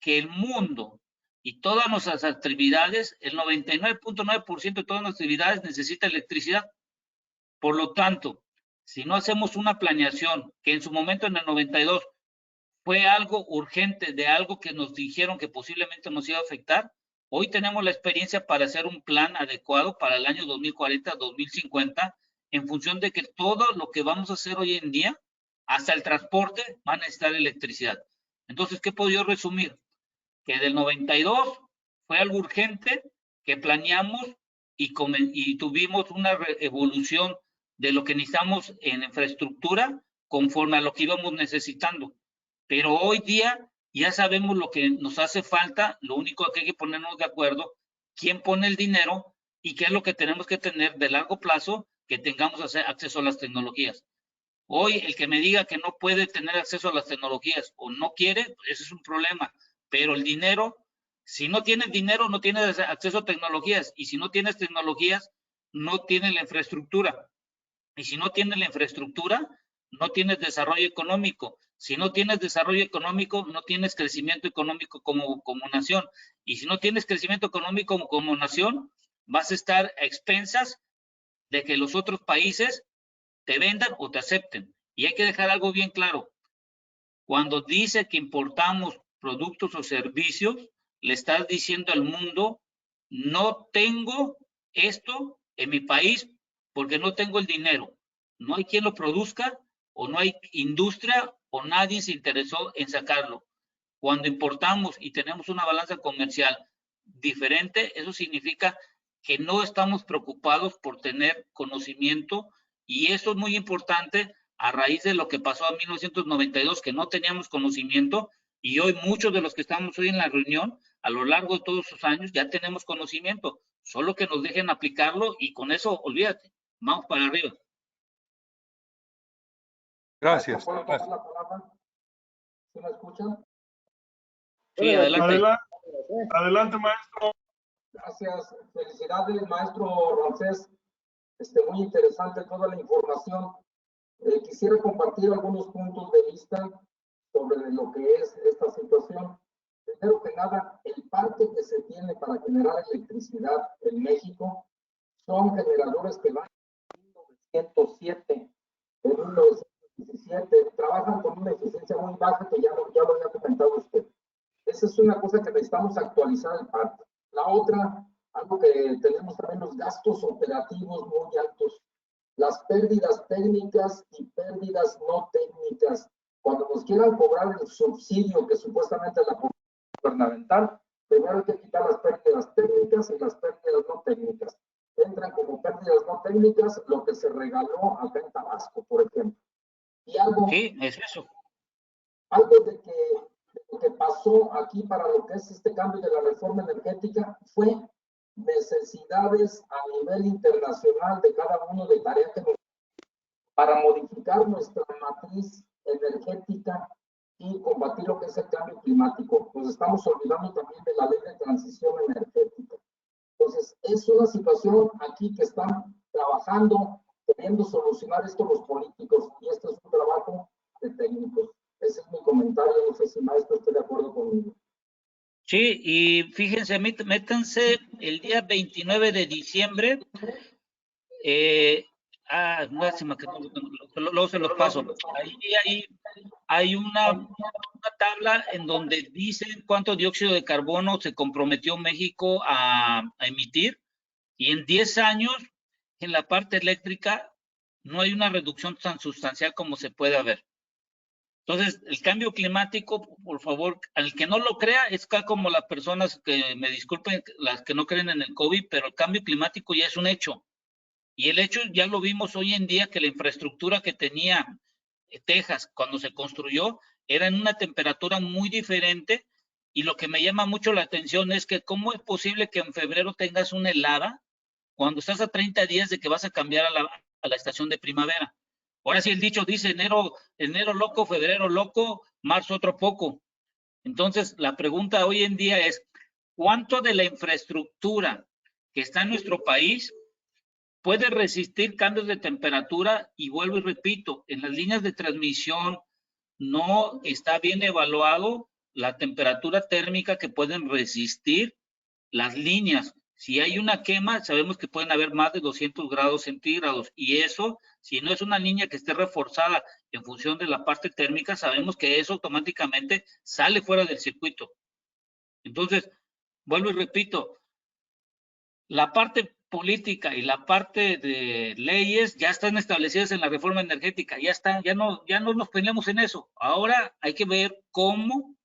Que el mundo y todas nuestras actividades, el 99.9% de todas nuestras actividades necesita electricidad. Por lo tanto, si no hacemos una planeación, que en su momento en el 92 fue algo urgente, de algo que nos dijeron que posiblemente nos iba a afectar, hoy tenemos la experiencia para hacer un plan adecuado para el año 2040, 2050, en función de que todo lo que vamos a hacer hoy en día, hasta el transporte, va a necesitar electricidad. Entonces, ¿qué puedo yo resumir? Que del 92 fue algo urgente, que planeamos y tuvimos una evolución de lo que necesitamos en infraestructura conforme a lo que íbamos necesitando. Pero hoy día ya sabemos lo que nos hace falta, lo único que hay que ponernos de acuerdo, quién pone el dinero y qué es lo que tenemos que tener de largo plazo, que tengamos acceso a las tecnologías. Hoy el que me diga que no puede tener acceso a las tecnologías o no quiere, ese es un problema. Pero el dinero, si no tienes dinero, no tienes acceso a tecnologías. Y si no tienes tecnologías, no tienes la infraestructura. Y si no tienes la infraestructura, no tienes desarrollo económico. Si no tienes desarrollo económico, no tienes crecimiento económico como nación. Y si no tienes crecimiento económico como nación, vas a estar a expensas de que los otros países te vendan o te acepten. Y hay que dejar algo bien claro. Cuando dice que importamos productos o servicios, le estás diciendo al mundo, no tengo esto en mi país porque no tengo el dinero. No hay quien lo produzca o no hay industria o nadie se interesó en sacarlo. Cuando importamos y tenemos una balanza comercial diferente, eso significa que no estamos preocupados por tener conocimiento, y eso es muy importante a raíz de lo que pasó en 1992, que no teníamos conocimiento, y hoy muchos de los que estamos hoy en la reunión, a lo largo de todos esos años, ya tenemos conocimiento, solo que nos dejen aplicarlo y con eso, olvídate, vamos para arriba. Gracias. ¿Puedo tomar la palabra? ¿Sí me escuchan? Sí, adelante. Adelante, maestro. Gracias. Felicidades, maestro Ramsés. Muy interesante toda la información. Quisiera compartir algunos puntos de vista sobre lo que es esta situación. Primero que nada, el parque que se tiene para generar electricidad en México son generadores que van en 1907, en 1917, trabajan con una eficiencia muy baja que ya lo había comentado usted. Esa es una cosa que necesitamos actualizar el parque. La otra, algo que tenemos también, los gastos operativos muy altos, las pérdidas técnicas y pérdidas no técnicas. Cuando nos quieran cobrar el subsidio que supuestamente es la gubernamental, primero hay que quitar las pérdidas técnicas y las pérdidas no técnicas. Entran como pérdidas no técnicas lo que se regaló acá en Tabasco, por ejemplo. Y algo, Sí, es eso. algo de que que pasó aquí para lo que es este cambio de la reforma energética fue necesidades a nivel internacional de cada uno de tareas que nos para modificar nuestra matriz energética y combatir lo que es el cambio climático. Nos estamos olvidando también de la ley de transición energética. Entonces, es una situación aquí que están trabajando, queriendo solucionar esto los políticos, y esto es un trabajo de técnicos. Ese es mi comentario, no sé si maestro esté de acuerdo conmigo. Sí, y fíjense, métanse el día 29 de diciembre. Lástima que luego se los paso. Ahí hay una tabla en donde dicen cuánto dióxido de carbono se comprometió México a emitir, y en 10 años, en la parte eléctrica, no hay una reducción tan sustancial como se puede haber. Entonces, el cambio climático, por favor, al que no lo crea, es como las personas que, me disculpen, las que no creen en el COVID, pero el cambio climático ya es un hecho. Y el hecho ya lo vimos hoy en día, que la infraestructura que tenía Texas cuando se construyó era en una temperatura muy diferente, y lo que me llama mucho la atención es que cómo es posible que en febrero tengas una helada cuando estás a 30 días de que vas a cambiar a la estación de primavera. Ahora sí el dicho dice enero loco, febrero loco, marzo otro poco. Entonces la pregunta hoy en día es, ¿cuánto de la infraestructura que está en nuestro país puede resistir cambios de temperatura? Y vuelvo y repito, en las líneas de transmisión no está bien evaluado la temperatura térmica que pueden resistir las líneas. Si hay una quema, sabemos que pueden haber más de 200 grados centígrados, y eso, si no es una línea que esté reforzada en función de la parte térmica, sabemos que eso automáticamente sale fuera del circuito. Entonces, vuelvo y repito, la parte política y la parte de leyes ya están establecidas en la reforma energética, ya están, ya no nos peleamos en eso. Ahora hay que ver cómo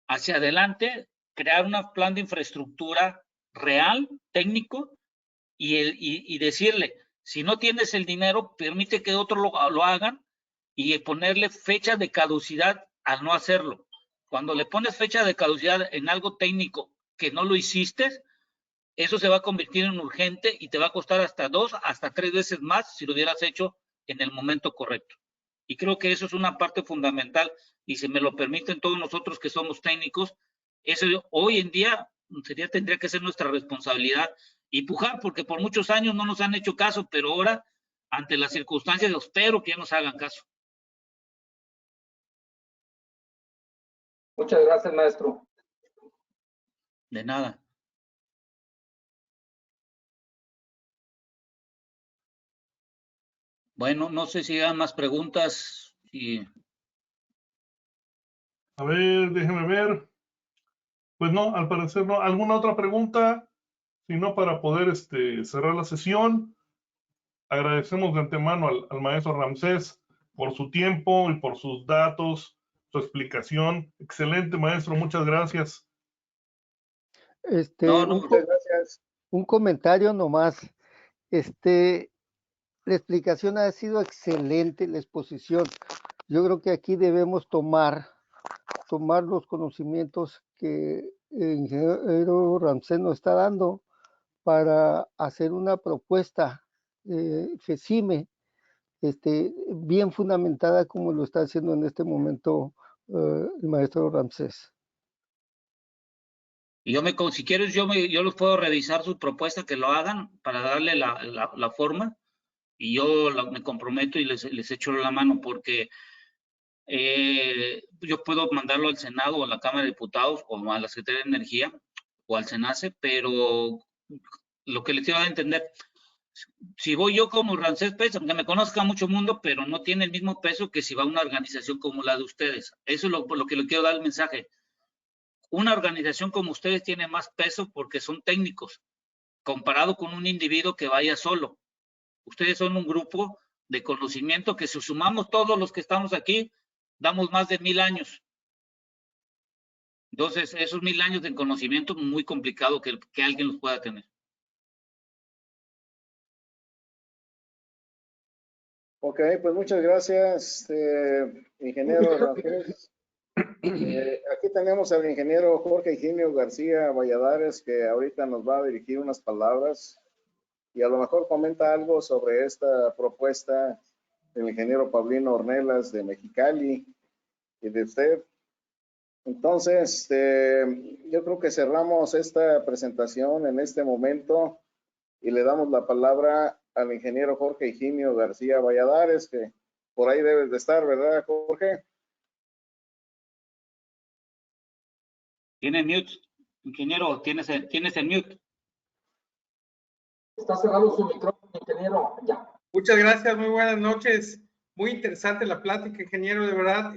hacia adelante crear un plan de infraestructura real, técnico, y decirle, si no tienes el dinero, permite que otros lo hagan, y ponerle fecha de caducidad al no hacerlo. Cuando le pones fecha de caducidad en algo técnico que no lo hiciste, eso se va a convertir en urgente y te va a costar hasta 2, hasta 3 veces más si lo hubieras hecho en el momento correcto. Y creo que eso es una parte fundamental, y si me lo permiten todos nosotros que somos técnicos, eso hoy en día tendría que ser nuestra responsabilidad y pujar, porque por muchos años no nos han hecho caso, pero ahora, ante las circunstancias, espero que ya nos hagan caso. Muchas gracias, maestro. De nada. Bueno, no sé si hay más preguntas. A ver, déjeme ver. Pues no, al parecer no. ¿Alguna otra pregunta? Si no, para poder cerrar la sesión. Agradecemos de antemano al maestro Ramsés por su tiempo y por sus datos, su explicación. Excelente, maestro, muchas gracias. Muchas gracias. Un comentario nomás. La explicación ha sido excelente, la exposición. Yo creo que aquí debemos tomar los conocimientos que el ingeniero Ramsés nos está dando para hacer una propuesta FECIME bien fundamentada, como lo está haciendo en este momento el maestro Ramsés. Y si quieres, yo los puedo revisar su propuesta, que lo hagan para darle la forma, y yo me comprometo y les echo la mano, porque yo puedo mandarlo al Senado o a la Cámara de Diputados o a la Secretaría de Energía o al SENACE, pero lo que les quiero dar a entender, si voy yo como Ramsés Pérez, aunque me conozca mucho mundo, pero no tiene el mismo peso que si va a una organización como la de ustedes. Eso es lo que le quiero dar el mensaje. Una organización como ustedes tiene más peso porque son técnicos, comparado con un individuo que vaya solo. Ustedes son un grupo de conocimiento que, si sumamos todos los que estamos aquí, damos más de 1000 años. Entonces, esos 1000 años de conocimiento, muy complicado que alguien los pueda tener. Ok, pues muchas gracias, ingeniero Ramsés. Aquí tenemos al ingeniero Jorge Higinio García Valladares, que ahorita nos va a dirigir unas palabras y a lo mejor comenta algo sobre esta propuesta del ingeniero Paulino Ornelas de Mexicali y de usted. Entonces, yo creo que cerramos esta presentación en este momento y le damos la palabra al ingeniero Jorge Higinio García Valladares, que por ahí debes de estar, ¿verdad, Jorge? Tienes mute, ingeniero, tienes el mute. Está cerrado su micrófono, ingeniero. Ya. Muchas gracias, muy buenas noches. Muy interesante la plática, ingeniero, de verdad.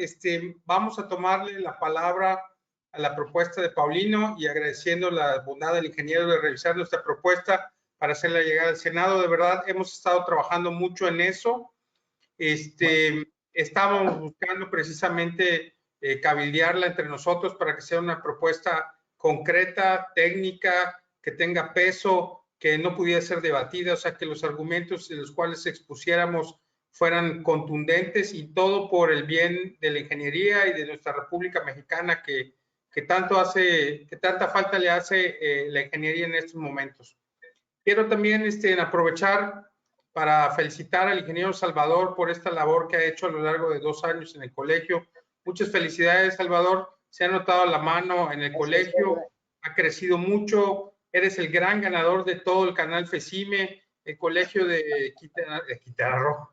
Vamos a tomarle la palabra a la propuesta de Paulino y agradeciendo la bondad del ingeniero de revisar nuestra propuesta para hacerla llegar al Senado. De verdad, hemos estado trabajando mucho en eso. Estábamos buscando precisamente cabildearla entre nosotros para que sea una propuesta concreta, técnica, que tenga peso, que no pudiera ser debatida, o sea, que los argumentos de los cuales expusiéramos fueran contundentes y todo por el bien de la ingeniería y de nuestra República Mexicana que tanta falta le hace la ingeniería en estos momentos. Quiero también aprovechar para felicitar al ingeniero Salvador por esta labor que ha hecho a lo largo de 2 años en el colegio. Muchas felicidades, Salvador. Se ha notado la mano en el colegio, ha crecido mucho. Eres el gran ganador de todo el canal FECIME, el colegio de Quintana Roo.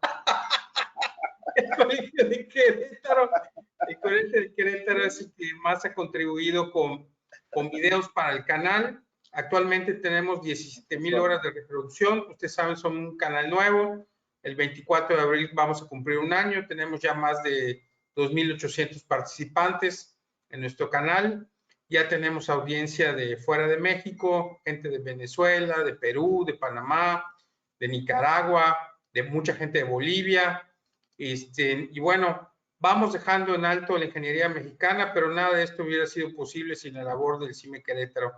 El colegio de Querétaro. El colegio de Querétaro es el que más ha contribuido con videos para el canal. Actualmente tenemos 17,000 horas de reproducción. Ustedes saben, son un canal nuevo. El 24 de abril vamos a cumplir 1 año. Tenemos ya más de 2,800 participantes en nuestro canal. Ya tenemos audiencia de fuera de México, gente de Venezuela, de Perú, de Panamá, de Nicaragua, de mucha gente de Bolivia. Y bueno, vamos dejando en alto la ingeniería mexicana, pero nada de esto hubiera sido posible sin la labor del CIME Querétaro.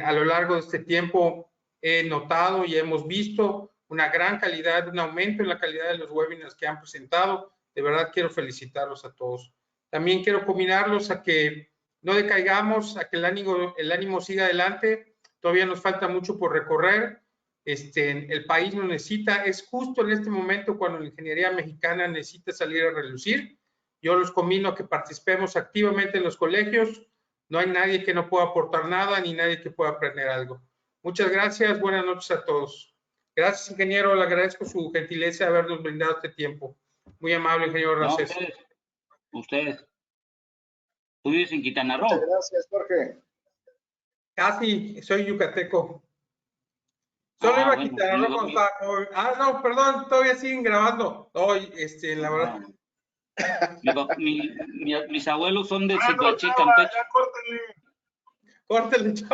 A lo largo de este tiempo he notado y hemos visto una gran calidad, un aumento en la calidad de los webinars que han presentado. De verdad quiero felicitarlos a todos. También quiero combinarlos a que no decaigamos, a que el ánimo siga adelante. Todavía nos falta mucho por recorrer. El país nos necesita. Es justo en este momento cuando la ingeniería mexicana necesita salir a relucir. Yo los combino a que participemos activamente en los colegios. No hay nadie que no pueda aportar nada, ni nadie que pueda aprender algo. Muchas gracias. Buenas noches a todos. Gracias, ingeniero. Le agradezco su gentileza de habernos brindado este tiempo. Muy amable, ingeniero Ramsés. No, ustedes. ¿Tú vives en Quintana Roo? Muchas gracias, Jorge. Casi, soy yucateco. Solo iba a Quintana Roo cuando estaba joven. No, perdón, todavía siguen grabando. Hoy, la verdad. Mis abuelos son de Citlalché, Campeche. Ya, córtenle. Córtenle, chao.